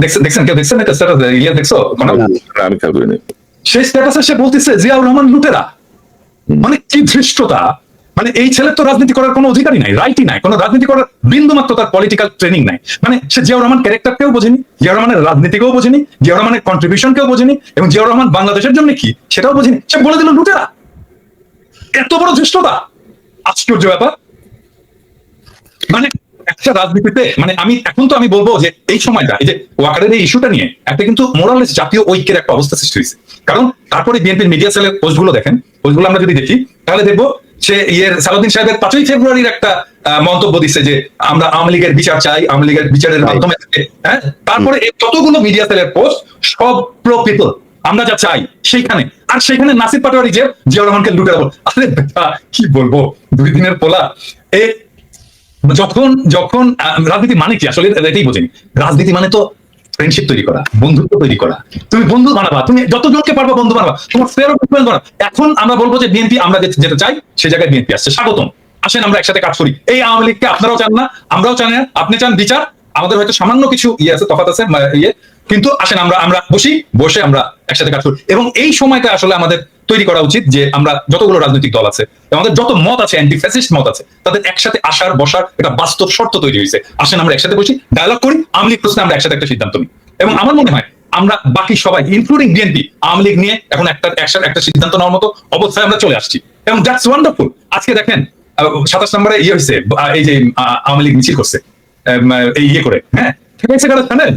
দেখছেন কেউ দেখছেন এটা স্ট্যাটাস? ইলিয়াস দেখছো? আমি খেয়াল করিনি। সেই স্ট্যাটাসে সে বলতেছে জিয়াউর রহমান লুটেরা। মানে কি ধৃষ্টতা! মানে এই ছেলের তো রাজনীতি করার কোনো অধিকারই নাই, রাইটই নাই, কোনো রাজনীতি করার বিন্দু মাত্র তার পলিটিক্যাল ট্রেনিং নাই। মানে সে জিয়াউর রহমান ক্যারেক্টারকেও বোঝেনি, জিয়াউর রহমানের রাজনীতিকেও বোঝেনি, জিয়াউর রহমানের কন্ট্রিবিউশনকেও বোঝেনি, এবং জিয়াউর রহমান বাংলাদেশের জন্য কি সেটাও বোঝেনি। সে বলে দিল লুটেরা। এত বড় ধৃষ্টতা! আশ্চর্য ব্যাপার। মানে একটা রাজনীতিতে, মানে আমি বলবো যে এই সময়টা, এই যে ওয়াকারের এই ইস্যুটা নিয়ে একটা কিন্তু মোরালেস জাতীয় ঐক্যের একটা অবস্থা সৃষ্টি হয়েছে। কারণ তারপরে বিএনপির মিডিয়া সেলের পোস্টগুলো দেখেন, পোস্টগুলো আমরা যদি দেখি তাহলে দেখবো সে সালাউদ্দিন সাহেবের 5ই ফেব্রুয়ারির একটা মন্তব্য দিচ্ছে যে আমরা আওয়ামী লীগের বিচার চাই, আওয়ামী লীগের বিচারের মাধ্যমে। হ্যাঁ, তারপরে যতগুলো মিডিয়া সেলের পোস্ট সব প্রো পিপল, আমরা যা চাই সেইখানে। আর সেখানে নাসির পাটোয়ারি যে জিয়াউর রহমানকে লুটে দেবো, আসলে কি বলবো, 2 দিনের পোলা। যখন রাজনীতি মানে কি আসলে এটাই বোঝেনি। রাজনীতি মানে তো ফ্রেন্ডশিপ তৈরি করা, বন্ধুত্ব তৈরি করা। তুমি বন্ধু বানাবা, তুমি যতজনকে পারবা বন্ধু বানাবা, তোমার ফেয়ার ইনফ্লুয়েন্স বানাবা। এখন আমরা বলবো যে বিএনপি, আমরা যেটা চাই সেই জায়গায় বিএনপি আসছে, স্বাগতম, আসেন আমরা একসাথে কাজ করি। এই আওয়ামী লীগকে আপনারাও চান না, আমরাও চান না। আপনি চান বিচার, আমাদের হয়তো সামান্য কিছু আছে, তফাৎ আছে, কিন্তু আসেন আমরা বসে আমরা একসাথে কাজ করি। এবং এই সময়টা আসলে আমাদের তৈরি করা উচিত যে আমরা যতগুলো রাজনৈতিক দল আছে, আমাদের যত মত আছে, অ্যান্টি ফ্যাসিস্ট মত আছে, তাদের একসাথে আসার বসার একটা বাস্তব শর্ত তৈরি হয়েছে। আসেন আমরা একসাথে বসি, ডায়ালগ করি, আওয়ামী লীগ প্রশ্নে আমরা একসাথে একটা সিদ্ধান্ত নিই। এবং আমার মনে হয় আমরা বাকি সবাই ইনক্লুডিং বিএনপি আওয়ামী লীগ নিয়ে এখন একটা সিদ্ধান্ত নেওয়ার মতো অবস্থায় আমরা চলে আসছি, এবং দ্যাটস ওয়ান্ডারফুল। আজকে দেখেন 27 নম্বরে হয়েছে, এই যে আওয়ামী লীগ মিছিল করছে এই করে, হ্যাঁ, ঠিক আছে, জানেন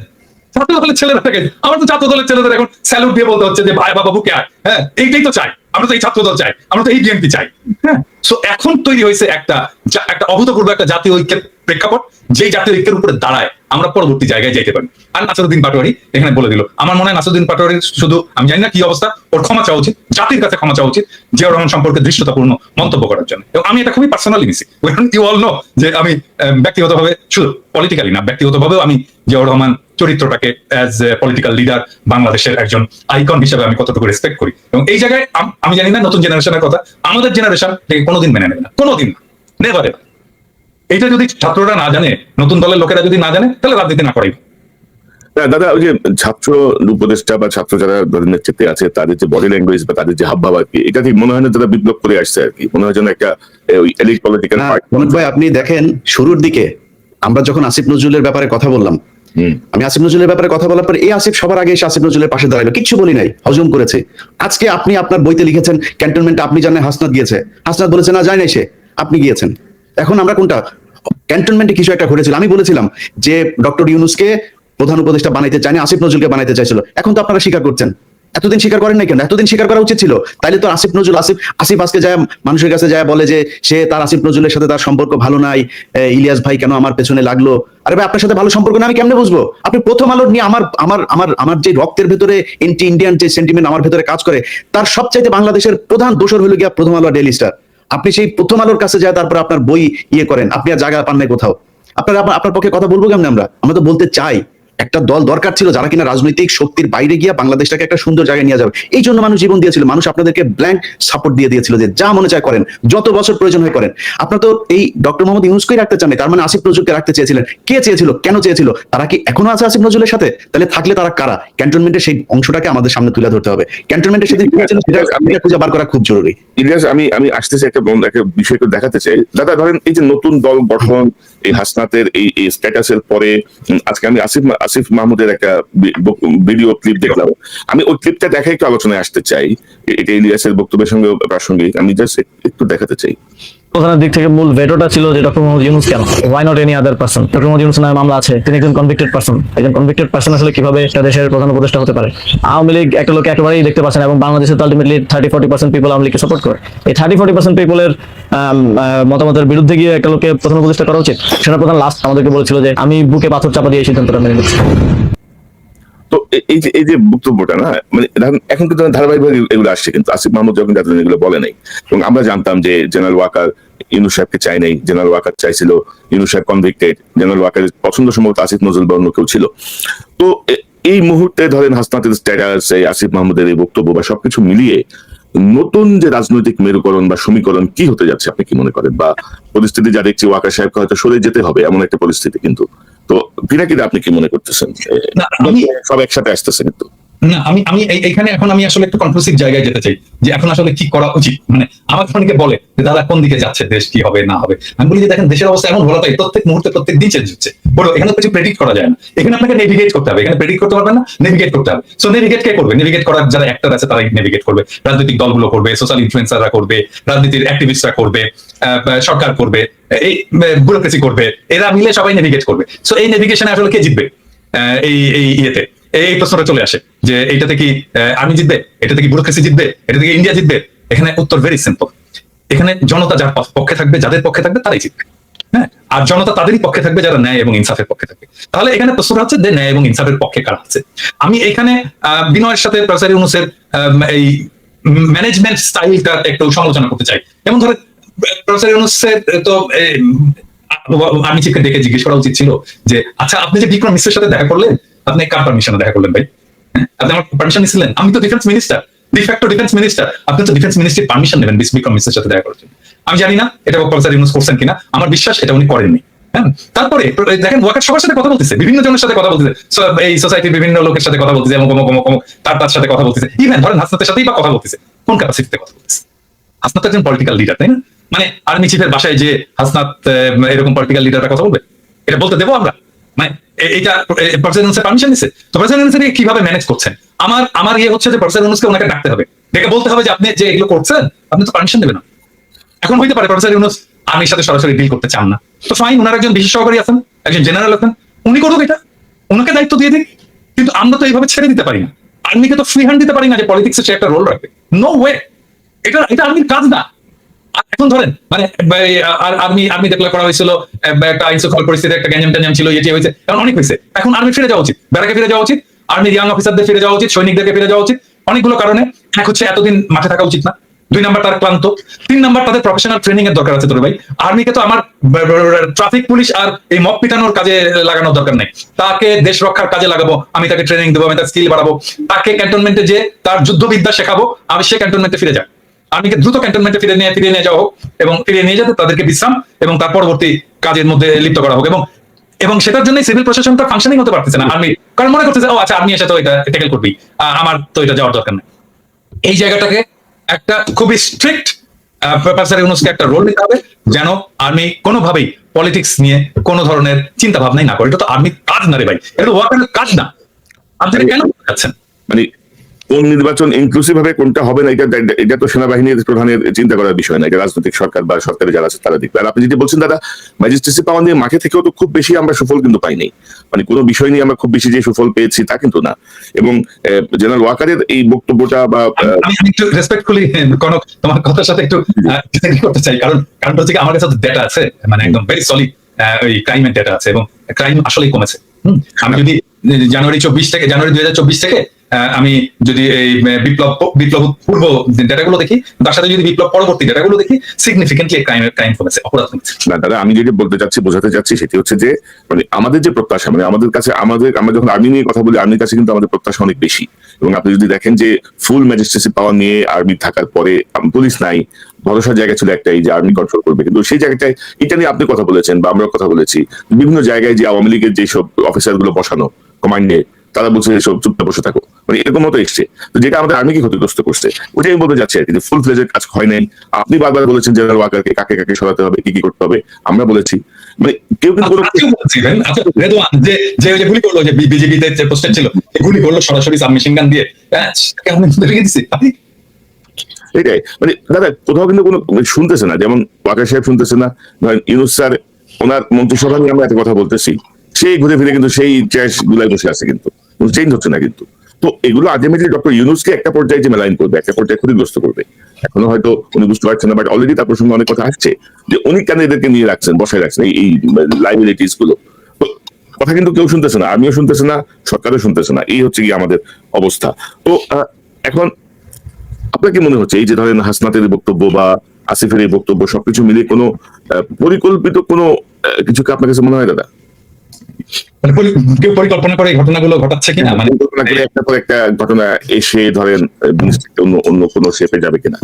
ছাত্র দলের ছেলেরা থেকে, আমার তো ছাত্র দলের ছেলেদের এখন স্যালুট দিয়ে বলতে হচ্ছে যে ভাই বাবা বুকে আয়। হ্যাঁ, এইটাই তো চাই আমরা, তো এই ছাত্র দল চাই, আমরা তো এই বিএনপি চাই। হ্যাঁ, সো এখন তৈরি হয়েছে একটা অভূতপূর্ব একটা জাতীয় ঐক্যের প্রেক্ষাপট, যেই জাতীয় ঐক্যের উপরে দাঁড়ায় আমরা পরবর্তী জায়গায় যাইতে পারি। আর নাসিরউদ্দিন পাটোয়ারি এখানে বলে দিল, আমার মনে হয় নাসিরউদ্দিন পাটোয়ারির শুধু, আমি জানি না কি অবস্থা, ওর ক্ষমা চাওয়া উচিত, জাতির কাছে ক্ষমা চাওয়া উচিত জিয়াউর রহমান সম্পর্কে ধৃষ্টতাপূর্ণ মন্তব্য করার জন্য। এবং আমি এটা খুবই পার্সোনালি নিছি, ইউ অল নো যে আমি ব্যক্তিগতভাবে, শুধু পলিটিক্যালি না, ব্যক্তিগতভাবেও আমি জিয়াউর রহমান চরিত্রটাকে অ্যাজ এ পলিটিক্যাল লিডার, বাংলাদেশের একজন আইকন হিসেবে আমি কতটুকু রেসপেক্ট করি। এবং এই জায়গায় আমি জানি না নতুন জেনারেশনের কথা, আমাদের জেনারেশন থেকে কোনোদিন মেনে নেবে না, কোনোদিন না, নেভার এভার। এইটা যদি ছাত্ররা না জানে, নতুন দলের লোকেরা যদি না জানে, তাহলে রাজনীতি না করাই। দাদা, ওই যে ছাত্র উপদেষ্টা বা ছাত্র যারা নেতৃত্বে আছে, তাদের যে বডি ল্যাঙ্গুয়েজ বা তাদের যে হাবভাব আর কি, এটা ঠিক মনে হয় না তারা বিপ্লব করে আসছে আর কি, মনে হয় যেন একটা এলিট পলিটিক্যাল পার্টি। ভাই আপনি দেখেন শুরুর দিকে আমরা যখন আসিফ নজরুলের ব্যাপারে কথা বললাম, আমি আসিফ নজরুলের ব্যাপারে কথা বলার পর এই আসিফ সবার আগে এসে আসিফ নজরুলের পাশে দাঁড়ালো, কিচ্ছু বলি নাই, হজম করেছে। আজকে আপনি আপনার বইতে লিখেছেন ক্যান্টনমেন্টে আপনি জানেন হাসনাত গিয়েছে, হাসনাত বলেছে না যায় নাই সে, আপনি গিয়েছেন। এখন আমরা কোনটা, ক্যান্টনমেন্টে কিছু একটা ঘটেছিল, আমি বলেছিলাম যে ডক্টর ইউনূসকে প্রধান উপদেষ্টা বানাইতে চায়নি, আসিফ নজরুলকে বানাইতে চাইছিল, এখন তো আপনারা স্বীকার করছেন। এতদিন স্বীকার করেন না কেন? এতদিন স্বীকার করা উচিত ছিল। তাইলে তো আসিফ নজরুল আসিফ আজকে যায় মানুষের কাছে যায় বলে যে সে তার আসিফ নজরুলের সাথে তার সম্পর্ক ভালো নাই, ইলিয়াস ভাই কেন আমার পেছনে লাগলো। আরে ভাই, আপনার সাথে ভালো সম্পর্ক না আমি কেমনে বুঝবো? আপনি প্রথম আলোর নিয়ে আমার যে রক্তের ভেতরে এন্টি ইন্ডিয়ান যে সেন্টিমেন্ট আমার ভেতরে কাজ করে, তার সবচাইতে বাংলাদেশের প্রধান দোষর হলো গিয়া প্রথম আলো ডেইলি স্টার। আপনি সেই প্রথম আলোর কাছে যায় তারপর আপনার বই ইয়ে করেন, আপনি আর জায়গা পান নাই কোথাও। আপনার পক্ষে কথা বলবো কেমন? আমরা তো বলতে চাই একটা দল দরকার ছিল যারা কিনা রাজনৈতিক শক্তির বাইরে গিয়া বাংলাদেশটাকে একটা সুন্দর জায়গায় নিয়ে যাবে। এই জন্য মানুষ জীবন দিয়েছিল, মানুষ আপনাদেরকে ব্ল্যাঙ্ক সাপোর্ট দিয়ে দিয়েছিল যে যা মনে চায় করেন, যত বছর প্রয়োজন হয় করেন। আপনারা তো এই ডক্টর মোহাম্মদ ইউনূসকেই রাখতে চান, তার মানে আসিফ নজরুলকে রাখতে চেয়েছিলেন। কে চেয়েছিল? কেন চেয়েছিল? তারা কি এখনো আছে আসিফ নজরুলের সাথে? তাহলে থাকলে তারা কারা? ক্যান্টনমেন্টের সেই অংশটাকে আমাদের সামনে তুলে ধরতে হবে। ক্যান্টনমেন্টের সেদিন কি হয়েছিল সেটা খুঁজে বার করা খুব জরুরি। ইলিয়াস, আমি আসতেছি একটা বিষয় করে দেখাতে চাই। দাদা ধরেন এই যে নতুন দল গঠন, এই হাসনাতের এই স্ট্যাটাসের পরে আজকে আমি আসিফ মাহমুদের একটা ভিডিও ক্লিপ দেখলাম। আমি ওই ক্লিপটা দেখে একটু আলোচনায় আসতে চাই। এটা ইলিয়াসের বক্তব্যের সঙ্গে প্রাসঙ্গিক, আমি জাস্ট একটু দেখাতে চাই। ওখানের দিক থেকে মূল ভেটোটা ছিল যে ডক্টর মোহাম্মদ ইউনূস কেন, why not any other person. Doctor Mohammad Yunus নামে মামলা আছে, তিনি একজন কনভিক্টেড পারসন। একজন কনভিক্টেড পারসন আসলে কিভাবে একটা দেশের প্রধান উপদেষ্টা হতে পারে? আওয়ামী লীগ একটা লোক একেবারেই দেখতে পাচ্ছেন, এবং বাংলাদেশে তো আলটিমেটলি 30-40% পিপল আওয়ামী লীগকে সাপোর্ট করে। এই 30-40% পিপলের মতামতের বিরুদ্ধে গিয়ে একটা লোককে প্রধান উপদেষ্টা করা উচিত। সেনাপ্রধান লাস্ট আমাদেরকে বলেছিল যে আমি বুকে পাথর চাপা দিয়ে এই সিদ্ধান্তটা মেনে নিচ্ছি। তো এই যে বক্তব্যটা না, মানে এখন কিন্তু ধারাবাহিকভাবে এগুলো আসছে, কিন্তু আসিফ মাহমুদ যখন এতদিন এগুলো বলে নাই। এবং আমরা জানতাম যে জেনারেল ওয়াকার ইউনূস সাহেবকে চাই নাই, জেনারেল ওয়াকার চাইছিল ইউনূস সাহেব কনভিক্টেড, জেনারেল ওয়াকারের পছন্দ সম্ভবত আসিফ নজরুল বা অন্য কেউ ছিল। তো এই মুহূর্তে ধরেন হাসনাতের স্ট্যাটাস, এই আসিফ মাহমুদের এই বক্তব্য বা সবকিছু মিলিয়ে নতুন যে রাজনৈতিক মেরুকরণ বা সমীকরণ কি হতে যাচ্ছে আপনি কি মনে করেন? বা পরিস্থিতি যা দেখছি ওয়াকার সাহেবকে হয়তো সরে যেতে হবে এমন একটা পরিস্থিতি, কিন্তু তো পিনাকিদা আপনি কি মনে করতেছেন? সব একসাথে আসতেছে কিন্তু না, আমি এইখানে এখন আমি আসলে একটু কনফিউজিভ জায়গায় যেতে চাই যে এখন আসলে কি করা উচিত। মানে আমার অনেকে বলে যে দাদা কোন দিকে যাচ্ছে দেশ, কি হবে না হবে। আমি বলি যে দেখেন দেশের অবস্থা এমন ভোলাটাই, প্রত্যেক মুহূর্তে প্রত্যেক দিন চেঞ্জ হচ্ছে। বলো এখানে কিছু প্রেডিক্ট করা যায় না, এখানে আপনাকে নেভিগেট করতে হবে। এখানে প্রেডিক্ট করতে পারবেন না, নেভিগেট করতে হবে। সো নেভিগেট কে করবে? নেভিগেট করার যারা অ্যাক্টর আছে তারাই নেভিগেট করবে, রাজনৈতিক দলগুলো করবে, সোশ্যাল ইনফ্লুয়েন্সাররা করবে, রাজনীতির অ্যাক্টিভিস্টরা করবে, সরকার করবে, এই ব্যুরোক্রেসি করবে, এরা মিলে সবাই নেভিগেট করবে। সো এই নেভিগেশনে আসলে কে জিতবে? এই ইয়েতে এই প্রশ্নটা চলে আসে যে এইটাতে কি আর্মি জিতবে, এটাতে কি ব্যুরোক্রেসি জিতবে, এটা থেকে ইন্ডিয়া জিতবে? এখানে উত্তর ভেরি সিম্পল। এখানে জনতা যার পক্ষে থাকবে, যাদের পক্ষে থাকবে তারাই জিতবে। হ্যাঁ, আর জনতা তাদেরই পক্ষে থাকবে যারা ন্যায় এবং ইনসাফের পক্ষে থাকবে। তাহলে এখানে প্রশ্ন হচ্ছে যে ন্যায় এবং ইনসাফের পক্ষে কারা আছে। আমি এখানে বিনয়ের সাথে প্রফেসর ইউনূসের এই ম্যানেজমেন্ট স্টাইলটা একটু সমালোচনা করতে চাই। যেমন ধরেন প্রফেসর ইউনূসের তো আর্মি চিফকে ডেকে জিজ্ঞেস করা উচিত ছিল যে আচ্ছা আপনি যে বিক্রম মিশ্রের সাথে দেখা করলেন, আপনি কার পারমিশনে দেখা করলেন ভাই? আপনি আমার পারমিশন নিছিলেন? আমি তো defence minister, de facto defence minister, আপনি তো ডিফেন্স মিনিস্ট্রির পারমিশন নেবেন বিক্রম মিশ্রের সাথে দেখা করার জন্য। আমি জানি না এটা প্রফেসর ইউনূস করছেন কিনা, আমার বিশ্বাস এটা উনি করেননি। হ্যাঁ, তারপরে দেখেন ওয়াকার সবার সাথে কথা বলতেছে, বিভিন্ন জনের সাথে কথা বলতেছে, এই সোসাইটির বিভিন্ন লোকের সাথে কথা বলতেছে, তার সাথে কথা বলতেছে, ইভেন ধরেন হাসনাতের সাথেই বা কথা বলতেছে। কোন ক্যাপাসিটিতে কথা বলতেছে? হাসনাত একজন পলিটিক্যাল লিডার, তাই না? মানে আর্মি চিফের বাসায় যে হাসনাত এরকম পলিটিক্যাল লিডাররা কথা বলবে, এটা বলতে দেবো আমরা? মানে এটা প্রেসিডেন্টের পারমিশন নিছে তো প্রেসিডেন্ট কিভাবে ম্যানেজ করছেন? আমার ইয়ে হচ্ছে যে প্রেসিডেন্টকে ওনাকে ডাকতে হবে, ডেকে বলতে হবে যে আপনি যে এগুলো করছেন আপনি তো পারমিশন দেবেন না। এখন হইতে পারে প্রফেসর ইউনূস আর্মির সাথে সরাসরি ডিল করতে চান না, তো ফাইন, ওনার একজন বিশেষ সহকারী আছেন, একজন জেনারেল আছেন, উনি করুক, এটা ওনাকে দায়িত্ব দিয়ে দিন। কিন্তু আমরা তো এইভাবে ছেড়ে দিতে পারি না, আর্মিকে তো ফ্রি হ্যান্ড দিতে পারি না যে পলিটিক্সে সে একটা রোল রাখবে। নো ওয়ে, এটা আর্মির কাজ না। এখন ধরেন মানে আর্মি ডিক্লেয়ার করা হয়েছিল, একটা আইন শৃঙ্খলা পরিস্থিতি, একটা গ্যাঞ্জাম ছিল, এটি হয়েছে, এখন অনেক হয়েছে। এখন আর্মি ফিরে যাওয়া উচিত, ব্যারাকে ফিরে যাওয়া উচিত, আর্মির ইয়াং অফিসারদের ফিরে যাওয়া উচিত, সৈনিকদেরকে ফিরে যাওয়া উচিত, অনেকগুলো কারণে। এক হচ্ছে এতদিন মাঠে থাকা উচিত না, 2 নাম্বার তার ক্লান্ত, 3 নাম্বার তাদের প্রফেশনাল ট্রেনিং এর দরকার আছে। তোর ভাই আর্মিকে তো আমার ট্রাফিক পুলিশ আর এই মব পিটানোর কাজে লাগানোর দরকার নেই, তাকে দেশ রক্ষার কাজে লাগাবো, আমি তাকে ট্রেনিং দেবো, আমি তার স্কিল বাড়াবো, তাকে ক্যান্টনমেন্টে যে তার যুদ্ধবিদ্যা শেখাবো, আমি সে ক্যান্টনমেন্টে ফিরে যাই। আর্মিকে দ্রুত ক্যান্টনমেন্টে ফিরে নিয়ে যাওয়া হোক, এবং ফিরে নিয়ে যেতে তাদেরকে বিশ্রাম এবং তার পরবর্তী কাজের মধ্যে লিপ্ত করা হোক। এবং সেটার জন্য সিভিল প্রশাসনটা ফাংশনিং হতে পারতেছে না আর্মি, কারণ মনে করতেছে ও আচ্ছা আর্মি এসে তো এটা ট্যাকেল করবি, আমার তো এটা যাওয়ার দরকার নেই। এই জায়গাটাকে একটা খুবই স্ট্রিক্ট প্রফেসর ইউনূসকে একটা রোল নিতে হবে, যেন আর্মি কোনোভাবেই পলিটিক্স নিয়ে কোনো ধরনের চিন্তা ভাবনাই না করে। এটা তো আর্মির কাজ না রে ভাই, এটা তো ওয়াকারের কাজ না। আপনি কেন যাচ্ছেন? মানে কোন নির্বাচন ইনক্লুসিভ ভাবে কোনটা হবে না এটা তো সেনাবাহিনীর প্রধানের চিন্তা করার বিষয় না, এটা রাজনৈতিক সরকার বা সরকারি যারা আছে তারা দেখবে। আর আপনি যেটি বলছেন দাদা, ম্যাজিস্ট্রেসি পাওয়া নিয়ে মাঠে থেকেও তো খুব বেশি আমরা সুফল কিন্তু পাইনি, মানে কোনো বিষয় নিয়ে আমরা খুব বেশি যে সুফল পেয়েছি তা কিন্তু না। এবং জেনারেল ওয়াকারের এই বক্তব্যটা বা আমি একটু রেসপেক্টফুলি কোনো তোমার কথার সাথে একটু disagree করতে চাই, কারণ হচ্ছে কি আমার কাছে ডেটা আছে, মানে একদম ভেরি সলিড ওই ক্রাইমের ডেটা আছে, এবং ক্রাইম আসলেই কমেছে। আমি যদি জানুয়ারি 2024 থেকে আমি যদি এই বিপ্লব পূর্ব ডেটাগুলো দেখি, তার সাথে যদি বিপ্লব পরবর্তী ডেটাগুলো দেখি, সিগনিফিকেন্টলি ক্রাইম কমেছে, অপরাধ কমেছে। না দাদা, আমি যেটা বলতে চাচ্ছি, বোঝাতে চাচ্ছি সেটি হচ্ছে যে মানে আমাদের যে প্রত্যাশা, মানে আমাদের কাছে আমরা যখন আর্মি নিয়ে কথা বলি, আর্মির কাছে কিন্তু আমাদের প্রত্যাশা অনেক বেশি। এবং আপনি যদি দেখেন যে ফুল ম্যাজিস্ট্রেসি পাওয়ার নিয়ে আর্মি থাকার পরে পুলিশ নাই, ভরসার জায়গা ছিল একটাই যে আর্মি কন্ট্রোল করবে, কিন্তু সেই জায়গাটায় এটা নিয়ে আপনি কথা বলেছেন বা আমরা কথা বলেছি, বিভিন্ন জায়গায় যে আওয়ামী লীগের যেসব অফিসার গুলো বসানো কমান্ডে, তারা বলছে এসব চুপচাপ বসে থাকো, মানে এরকম মতো এসছে, তো যেটা আমাদের আর্মিকে ক্ষতিগ্রস্ত করছে। ওইটাই আমি বলতে যাচ্ছি আর কি, ফুল ফ্লেজের কাজ হয় নাই। আপনি বারবার বলেছেন জেনারেল ওয়াকারকে কাকে কাকে সরাতে হবে, কি কি করতে হবে, আমরা বলেছি, মানে কেউ কিন্তু যে গুলি করলো, যে বিজেপিতে যে পোস্টার ছিল, গুলি করলো সরাসরি সাবমেশিন গান দিয়ে, আপনি এটাই মানে দাদা কোথাও কিন্তু কোনো শুনতেছে না, যেমন ওয়াকার সাহেব শুনতেছে না, ইউনূস স্যার ওনার মন্ত্রিসভা নিয়ে আমরা একটা কথা বলতেছি, সেই ঘুরে ফিরে কিন্তু সেই চ্যাশ গুলাই বসে আছে, কিন্তু চেঞ্জ হচ্ছে না কিন্তু। তো এগুলো আলটিমেটলি ডক্টর ইউনূসকে একটা পর্যায়ে যে মেলাইন করবে, একটা পর্যায়ে ক্ষতিগ্রস্ত করবে। এখনো হয়তো উনি বুঝতে পারছেন না, বাট অলরেডি তার প্রসঙ্গে অনেক কথা আসছে যে উনি কেন এদেরকে নিয়ে রাখছেন, বসায় রাখছেন এই লাইবিলিটিস গুলো। তো কথা কিন্তু কেউ শুনতেছে না, আমিও শুনতেছে না, সরকারও শুনতেছে না, এই হচ্ছে কি আমাদের অবস্থা। তো এখন আপনার কি মনে হচ্ছে এই যে ধরেন হাসনাতের বক্তব্য বা আসিফের এই বক্তব্য সবকিছু মিলিয়ে কোনো পরিকল্পিত কোনো কিছু কি আপনার কাছে মনে হয় দাদা? কেউ পরিকল্পনা করে এই ঘটনাগুলো ঘটাচ্ছে কিনা, মানে পরিকল্পনা করে একটা পর একটা ঘটনা এসে ধরেন অন্য কোনো শেপে যাবে কিনা?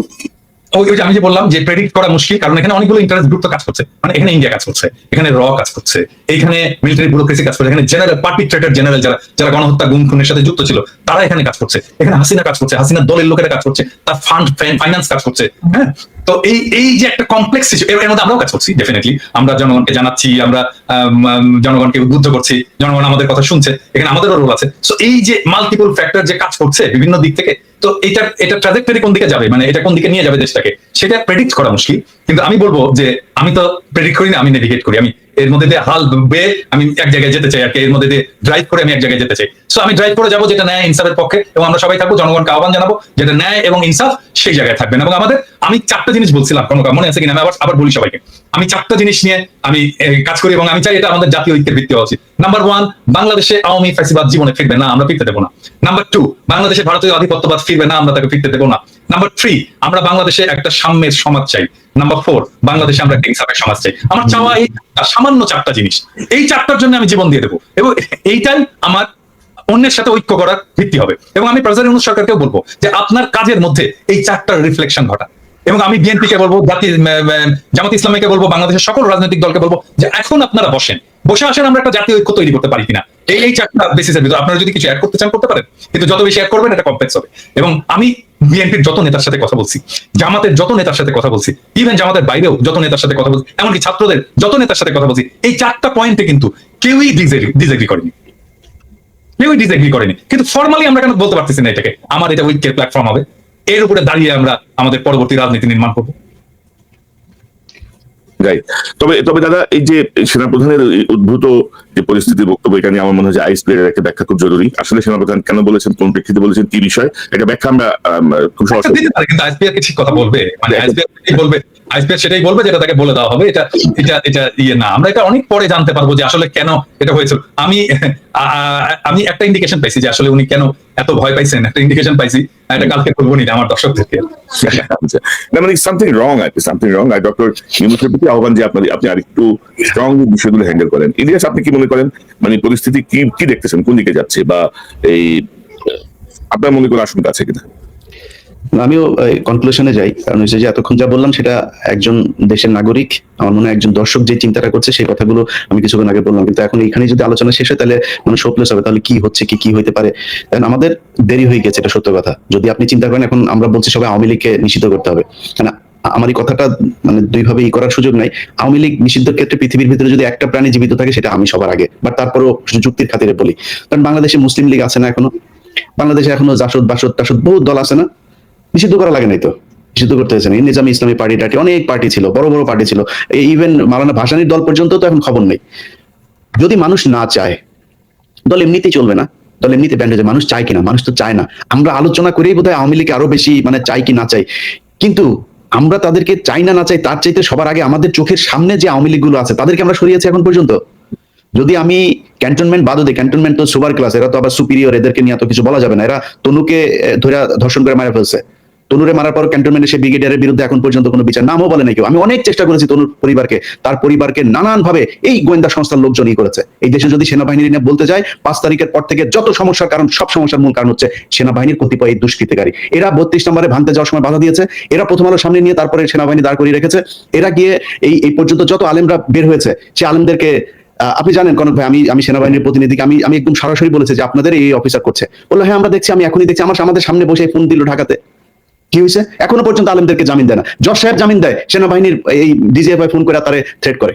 ওই যে আমি যে বললাম যে প্রেডিক্ট করা মুশকিল, কারণ এখানে অনেকগুলো ইন্টারেস্ট গ্রুপ তো কাজ করছে, মানে এখানে ইন্ডিয়া কাজ করছে, এখানে র কাজ করছে, এখানে মিলিটারি ব্যুরোক্রেসি কাজ করছে, এখানে জেনারেল পারপিট্রেটর জেনারেল যারা গণহত্যা গুম খুনের সাথে যুক্ত ছিল তারা এখানে কাজ করছে, এখানে হাসিনা কাজ করছে, হাসিনার দলের লোকেরা কাজ করছে, তার ফাইন্যান্স কাজ করছে। হ্যাঁ, তো এই যে একটা কমপ্লেক্স এর মধ্যে আমরাও কাজ করছি, ডেফিনেটলি আমরা জনগণকে জানাচ্ছি, আমরা জনগণকে উদ্বুদ্ধ করছি, জনগণ আমাদের কথা শুনছে, এখানে আমাদেরও রোল আছে। সো এই যে মাল্টিপল ফ্যাক্টর যে কাজ করছে বিভিন্ন দিক থেকে, তো এটা ট্রাজেক্টরি কোন দিকে যাবে, মানে এটা কোন দিকে নিয়ে যাবে দেশটাকে, সেটা প্রেডিক্ট করা মুশকিল। কিন্তু আমি বলবো যে আমি তো প্রেডিক্ট করি না, আমি নেভিগেট করি, আমি এর মধ্যে দিয়ে হাল বেয়ে আমি এক জায়গায় যেতে চাই আর কি, এর মধ্যে দিয়ে ড্রাইভ করে আমি এক জায়গায় যেতে চাই। সো আমি ড্রাইভ করে যাবো যেটা ন্যায় ইনসাফের পক্ষে, এবং আমরা সবাই থাকবো, জনগণকে আহ্বান জানাবো যেটা ন্যায় এবং ইনসাফ সেই জায়গায় থাকবেন। এবং আমি 4টা জিনিস বলছিলাম, কোনো মনে আছে কিনা, আমি আবার বলি সবাইকে, আমি 4টা জিনিস নিয়ে আমি কাজ করি এবং আমি চাই এটা আমাদের জাতীয় ঐক্যের ভিত্তি হওয়া উচিত। নাম্বার 1, বাংলাদেশে আওয়ামী ফ্যাসিবাদ জীবনে ফিরবে না, আমরা ফিরতে দেবো না। নাম্বার 2, বাংলাদেশে ভারতীয় আধিপত্যবাদ ফিরবে না, আমরা তাকে ফিরতে দেবো না। নাম্বার 3, আমরা বাংলাদেশে একটা সাম্যের সমাজ চাই। নাম্বার 4, বাংলাদেশে আমরা ইনসাফের সমাজ চাই। আমার চাওয়া এই সামান্য 4টা জিনিস, এই 4টার জন্য আমি জীবন দিয়ে দেবো, এবং এইটাই আমার অন্যের সাথে ঐক্য করার ভিত্তি হবে। এবং আমি প্রেসিডেন্ট ইউনূস সরকারকেও বলবো যে আপনার কাজের মধ্যে এই 4টার রিফ্লেকশন ঘটা। এবং আমি বিএনপি কে বলবো, জামাত ইসলামীকে বলবো, বাংলাদেশের সকল রাজনৈতিক দলকে বলবো যে এখন আপনারা বসে আসেন, আমরা একটা জাতীয় ঐক্য তৈরি করতে পারি কিনা এই 4টা বেসিসের ভিতরে। আপনারা যদি কিছু অ্যাড করতে চান করতে পারেন, কিন্তু যত বেশি অ্যাড করবেন এটা কমপ্লেক্স হবে। এবং আমি বিএনপির যত নেতার সাথে কথা বলছি, জামাতের যত নেতার সাথে কথা বলছি, ইভেন জামাতের বাইরেও যত নেতার সাথে কথা বলছি, এমনকি ছাত্রদের যত নেতার সাথে কথা বলছি, এই 4টা পয়েন্টে কিন্তু কেউই ডিসএগ্রি করেনি, কিন্তু ফর্মালি আমরা কেন বলতে পারতেছি না এটাকে আমার এটা ঐক্যের প্ল্যাটফর্ম হবে, এর উপরে দাঁড়িয়ে আমরা আমাদের পরবর্তী রাজনীতি নির্মাণ করবো। তবে দাদা, এই যে সেনাপ্রধানের উদ্ভূত যে পরিস্থিতির বক্তব্য, এটা নিয়ে আমার মনে হয় যে আইএসপি এর একটা ব্যাখ্যা খুব জরুরি। আসলে সেনাপ্রধান কেন বলেছেন, কোন প্রেক্ষিতে বলেছেন, কি বিষয়, এটা ব্যাখ্যা আমরা খুব সহজ দিতে পারি, কিন্তু আইএসপি ঠিক কথা বলবে, মানে আইএসপি সেটাই বলবে যেটা তাকে বলে দেওয়া হবে। এটা ইয়ে না, আমরা এটা অনেক পরে জানতে পারবো যে আসলে কেন এটা হয়েছিল। আমি একটা ইন্ডিকেশন পাইছি যে আসলে উনি কেন এত ভয় পাইছেন, একটা ইন্ডিকেশন পাইছি, এটা কালকে বলবো নি আমার দর্শকদেরকে। মানে সামথিং রং আছে, সামথিং রং। আর ডক্টর ইউনূসের প্রতি আহ্বান যে আপনি আরেকটু স্ট্রংলি বিষয়গুলো হ্যান্ডেল করেন। ইলিয়াস, আপনি কি মনে করেন, মানে পরিস্থিতি কি দেখতেছেন, কোন দিকে যাচ্ছে, বা এই আপনার মনে কোনো আশঙ্কা আছে কিনা? আমিও কনক্লুশনে যাই, কারণ হচ্ছে যে এতক্ষণ যা বললাম সেটা একজন দেশের নাগরিক, আমার মনে হয় একজন দর্শক যে চিন্তাটা করছে সেই কথাগুলো আমি কিছুক্ষণ আগে বললাম। কিন্তু এখন এখানে যদি আলোচনা শেষ হয় তাহলে মানুষ হোপলেস হবে, তাহলে কি হচ্ছে, কি হইতে পারে। আমাদের দেরি হয়ে গেছে, এটা সত্য কথা। যদি আপনি চিন্তা করেন, এখন আমরা বলছি সবাই আওয়ামী লীগকে নিষিদ্ধ করতে হবে, না আমার এই কথাটা মানে দুইভাবে করার সুযোগ নাই। আওয়ামী লীগ নিষিদ্ধের ক্ষেত্রে পৃথিবীর ভিতরে যদি একটা প্রাণী জীবিত থাকে সেটা আমি সবার আগে, বাট তারপরেও যুক্তির খাতিরে বলি, কারণ বাংলাদেশে মুসলিম লীগ আছে না এখনো, বাংলাদেশে এখনো জাসদ বাসদ টাসদ বহুত দল আছে না, নিষিদ্ধ করা লাগে নাই তো, নিষিদ্ধ করতে হয়েছে না। নিজামী ইসলামী পার্টি টাটি অনেক পার্টি ছিল, বড় বড় পার্টি ছিল, ইভেন মাওলানা ভাসানীর দল পর্যন্ত তো এখন খবর নেই। যদি মানুষ না চায়, দল এমনিতেই চলবে না, দল এমনিতে ব্যান্ড হয়ে যায়। মানুষ চায় কিনা, মানুষ তো চায় না। আমরা আলোচনা করেই বোধহয় আওয়ামী লীগ আরো বেশি মানে চাই কি না চাই, কিন্তু আমরা তাদেরকে চাই না না চাই তার চাইতে সবার আগে আমাদের চোখের সামনে যে আওয়ামী লীগ গুলো আছে তাদেরকে আমরা সরিয়েছি এখন পর্যন্ত। যদি আমি ক্যান্টনমেন্ট বাদও দিই, ক্যান্টনমেন্ট তো সুপার ক্লাস, এরা তো আবার সুপিরিয়র, এদেরকে নিয়ে তো কিছু বলা যাবে না। এরা তনুকে ধরে ধর্ষণ করে মারা ফেলছে, তনুরে মারার পর ক্যান্টনমেন্টে সে ব্রিগেডিয়ারের বিরুদ্ধে এখন পর্যন্ত কোনো বিচার নামও বলে নাই কেউ। আমি অনেক চেষ্টা করেছি তনুর পরিবারকে, তার পরিবারকে নানান ভাবে এই গোয়েন্দা সংস্থার লোকজনই করেছে। এই দেশে যদি সেনাবাহিনী নিয়ে বলতে যায়, 5 তারিখের পর থেকে যত সমস্যার কারণ, সব সমস্যার মূল কারণ হচ্ছে সেনাবাহিনীর কতিপয় দুষ্কৃতিকারী। এরা 32 নম্বরে ভাঙতে যাওয়ার সময় বাধা দিয়েছে, এরা প্রথম আলো সামনে নিয়ে তারপরে সেনাবাহিনী দাঁড় করিয়ে রেখেছে। এরা গিয়ে এই পর্যন্ত যত আলেমরা বের হয়েছে, সে আলেমদেরকে আপনি জানেন কনক ভাই, আমি সেনাবাহিনীর প্রতিনিধিকে আমি একদম সরাসরি বলেছি যে আপনাদের এই অফিসার করছে। বললো হ্যাঁ আমরা দেখছি, আমি এখনই দেখছি, আমাদের সামনে বসে ফোন দিল ঢাকাতে। কি হয়েছে? এখনো পর্যন্ত আলেমদেরকে জামিন দেয় না। জজ সাহেব জামিন দেয়, সেনাবাহিনীর এই ডিজিএফআই ফোন করে তারে থ্রেট করে।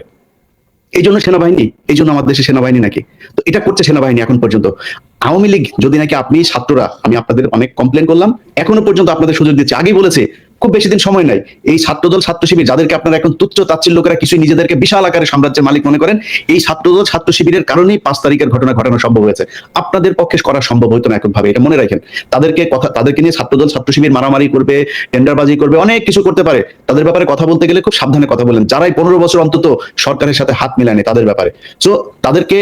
এই জন্য সেনাবাহিনী, এই জন্য আমাদের দেশে সেনাবাহিনী নাকি? তো এটা করছে সেনাবাহিনী এখন পর্যন্ত। আওয়ামী লীগ যদি নাকি আপনি ছাত্ররা, আমি আপনাদের অনেক কমপ্লেন করলাম, এখনো পর্যন্ত আপনাদের সুযোগ দিচ্ছে। আগেই বলেছে খুব বেশি দিন সময় নাই, এই ছাত্রদল ছাত্র শিবির যাদেরকে আপনারা এখন তুচ্ছ তাচ্ছিল্য করে কিছু নিজেদেরকে বিশাল আকারে সাম্রাজ্যের মালিক মনে করেন, এই ছাত্রদল ছাত্র শিবিরের কারণেই 5 তারিখের ঘটনা ঘটানো সম্ভব হয়েছে। আপনাদের পক্ষে করা সম্ভব হতো না এককভাবে, এটা মনে রাখেন। তাদেরকে নিয়ে ছাত্রদল ছাত্র শিবির মারামারি করবে, টেন্ডারবাজি করবে, অনেক কিছু করতে পারে। তাদের ব্যাপারে কথা বলতে গেলে খুব সাবধানে কথা বলেন, যারাই 15 বছর অন্তত সরকারের সাথে হাত মিলায়নি তাদের ব্যাপারে। তো তাদেরকে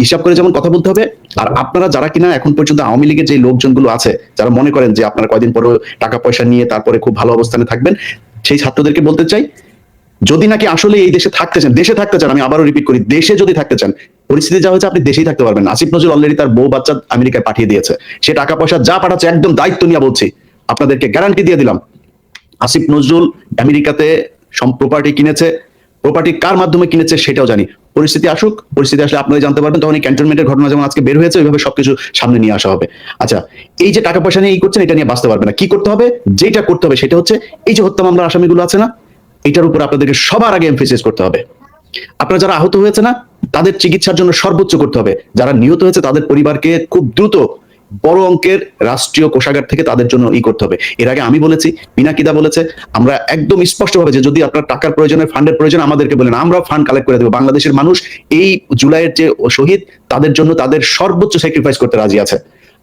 হিসাব করে যেমন কথা বলতে হবে। আর আপনারা যারা কিনা এখন পর্যন্ত আওয়ামী লীগের যে লোকজনগুলো আছে, যারা মনে করেন যে আপনারা কয়দিন পরে টাকা পয়সা নিয়ে তারপরে খুব ভালো অবস্থানে থাকবেন, সেই ছাত্রদেরকে বলতে চাই, যদি নাকি আসলে এই দেশে থাকতে চান, আমি আবারও রিপিট করি, দেশে যদি থাকতে চান, পরিস্থিতি যা হয়েছে আপনি দেশেই থাকতে পারবেন না। আসিফ নজরুল অলরেডি তার বউ বাচ্চা আমেরিকায় পাঠিয়ে দিয়েছে, সে টাকা পয়সা যা পাঠাচ্ছে একদম দায়িত্ব নিয়ে বলছি, আপনাদেরকে গ্যারান্টি দিয়ে দিলাম, আসিফ নজরুল আমেরিকাতে প্রপার্টি কিনেছে। প্রপার্টি কার মাধ্যমে কিনেছে সেটাও জানি। পরিস্থিতি আসুক, পরিস্থিতি আসলে আপনারা জানতে পারবেন, তখন এই ক্যান্টনমেন্টের ঘটনা যেমন আজকে বের হয়েছে ওইভাবে সবকিছু সামনে নিয়ে আসা হবে। আচ্ছা, এই যে টাকা পয়সা নিয়ে করছেন, এটা নিয়ে বাঁচতে পারবে না। কি করতে হবে? যেটা করতে হবে সেটা হচ্ছে এই যে হত্যা মামলার আসামিগুলো আছে না, এটার উপর আপনাদেরকে সবার আগে এমফেসিস করতে হবে। আপনারা যারা আহত হয়েছে না, তাদের চিকিৎসার জন্য সর্বোচ্চ করতে হবে। যারা নিহত হয়েছে তাদের পরিবারকে খুব দ্রুত বড় অঙ্কের রাষ্ট্রীয় কোষাগার থেকে তাদের জন্য করতে হবে। এর আগে আমি বলেছি, পিনাকিদা বলেছে, আমরা একদম স্পষ্টভাবে যে যদি আপনার টাকার প্রয়োজনে, ফান্ডের প্রয়োজন আমাদেরকে বলেন, আমরা ফান্ড কালেক্ট করে দেবো। বাংলাদেশের মানুষ এই জুলাইয়ের যে শহীদ, তাদের জন্য তাদের সর্বোচ্চ স্যাক্রিফাইস করতে রাজি আছে।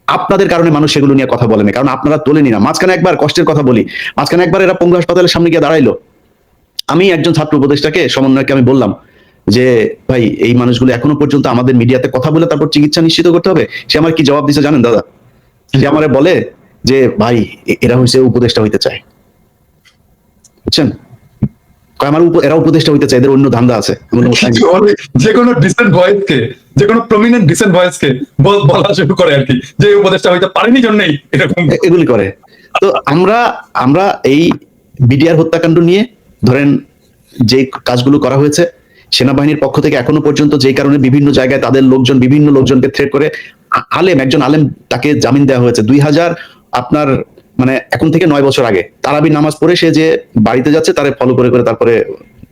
আপনাদের কারণে মানুষ সেগুলো নিয়ে কথা বলেনি, কারণ আপনারা তোলেনি না। মাঝখানে একবার কষ্টের কথা বলি, মাঝখানে একবার এরা পঙ্গু হাসপাতালের সামনে গিয়ে দাঁড়াইলো। আমি একজন ছাত্র উপদেষ্টাকে, সমন্বয়কে আমি বললাম যে ভাই, এই মানুষগুলো এখনো পর্যন্ত আমাদের মিডিয়াতে কথা বলে তারপর চিকিৎসা নিশ্চিত করতে হবে। সে আমার কি জবাব দিচ্ছে জানেন দাদা? সে আমারে বলে যে ভাই, এরা হয়েছে উপদেষ্টা হইতে চায়, বুঝছেন? এরা উপদেষ্টা হইতে চায়, এদের অন্য ধান্দা আছে। যে কোনো ডিসেন্ট ভয়েসকে, যে কোনো প্রমিনেন্ট ডিসেন্ট ভয়েসকে বলা শুরু করে আর কি, যে উপদেষ্টা হইতে পারেনি জন্যই এরকম এগুলি করে। তো আমরা এই বিডিআর হত্যাকাণ্ড নিয়ে ধরেন যে কাজগুলো করা হয়েছে, সেনাবাহিনীর পক্ষ থেকে এখনো পর্যন্ত যে কারণে বিভিন্ন জায়গায় তাদের লোকজন বিভিন্ন লোকজনকে থ্রেট করে, একজন আলেম তাকে জামিন দেওয়া হয়েছে 2000 আপনার মানে এখন থেকে 9 বছর আগে। তারাবির নামাজ পড়ে সে যে বাড়িতে যাচ্ছে, তারে ফলো করে তারপরে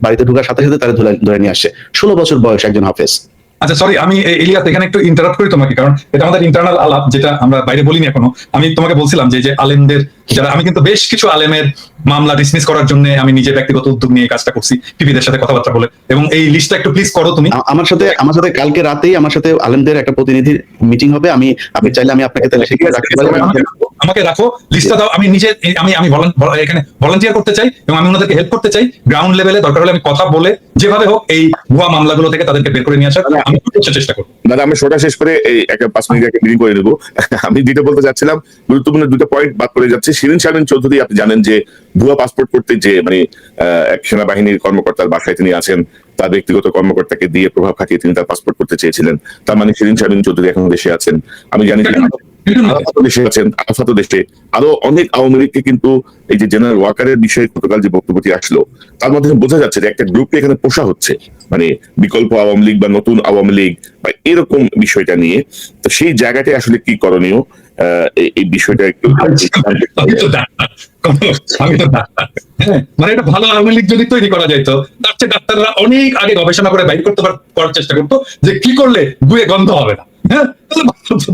বাড়িতে ঢোকার সাথে সাথে তারে ধরে নিয়ে আসছে। 16 বছর বয়স একজন হাফেজ। আচ্ছা সরি, আমি ইলিয়াস এখানে একটু ইন্টারাপ্ট করি তোমাকে, কারণ এটা আমাদের ইন্টারনাল আলাপ, যেটা আমরা বাইরে বলিনি এখনো। আমি তোমাকে বলছিলাম যে আলেমদের যারা, আমি কিন্তু বেশ কিছু আলেমের মামলা ডিসমিস করার জন্য আমি নিজে ব্যক্তিগত উদ্যোগ নিয়ে কাজটা করছি, টিভিদের সাথে কথাবার্তা বলে। এবং এই লিস্টটা একটু প্লিজ করো তুমি। আমার সাথে কালকে রাতেই আমার সাথে আলেমদের একটা প্রতিনিধির মিটিং হবে। আপনি চাইলে আমি আপনাকে তাহলে সেখানে রাখতে পারি। আমাকে রাখো, লিস্টটা দাও। আমি নিজে আমি এখানে ভলান্টিয়ার করতে চাই এবং আমি ওনাদেরকে হেল্প করতে চাই। গ্রাউন্ড লেভেলে দরকার হলে আমি কথা বলে যেভাবে হোক এই ভুয়া মামলাগুলো থেকে তাদেরকে বের করে নিয়ে আসার আমি চেষ্টা করবো। দাদা, আমি শোটা শেষ করে এই 5 মিনিট মিটিং করে নেবো। আমি যেটা বলতে চাচ্ছিলাম, গুরুত্বপূর্ণ 2টা পয়েন্ট বাদ করে যাচ্ছে। শিরিন শারমিন চৌধুরী, আপনি জানেন যে ভুয়া পাসপোর্ট করতে যে এক সেনাবাহিনীর কর্মকর্তার বাসায় তিনি আছেন, তার ব্যক্তিগত কর্মকর্তাকে দিয়ে প্রভাব খাটিয়ে তিনি তার পাসপোর্ট করতে চেয়েছিলেন। তার মানে শিরিন শারমিন চৌধুরী এখন দেশে আছেন। আমি জানি দেশে আছেন, আরাফাতও দেশে। আরো অনেক আওয়ামী লীগকে কিন্তু এই যে জেনারেল ওয়াকারের বিষয়ে গতকাল যে বক্তব্যটি আসলো, তার মধ্যে বোঝা যাচ্ছে যে একটা গ্রুপকে এখানে পোষা হচ্ছে। মানে বিকল্প আওয়ামী লীগ বা নতুন আওয়ামী লীগ বা এরকম বিষয়টা নিয়ে। তো সেই জায়গাটায় আসলে কি করণীয়, এই বিষয়টা একটু আমি তো ডাক্তার, আমি তো ডাক্তার। হ্যাঁ, মানে একটা ভালো আওয়ামী লীগ যদি তৈরি করা যেত, তার চেয়ে ডাক্তাররা অনেক আগে গবেষণা করে বাইর করতে করার চেষ্টা করতো যে কি করলে বুয়ে গন্ধ হবে না। হ্যাঁ,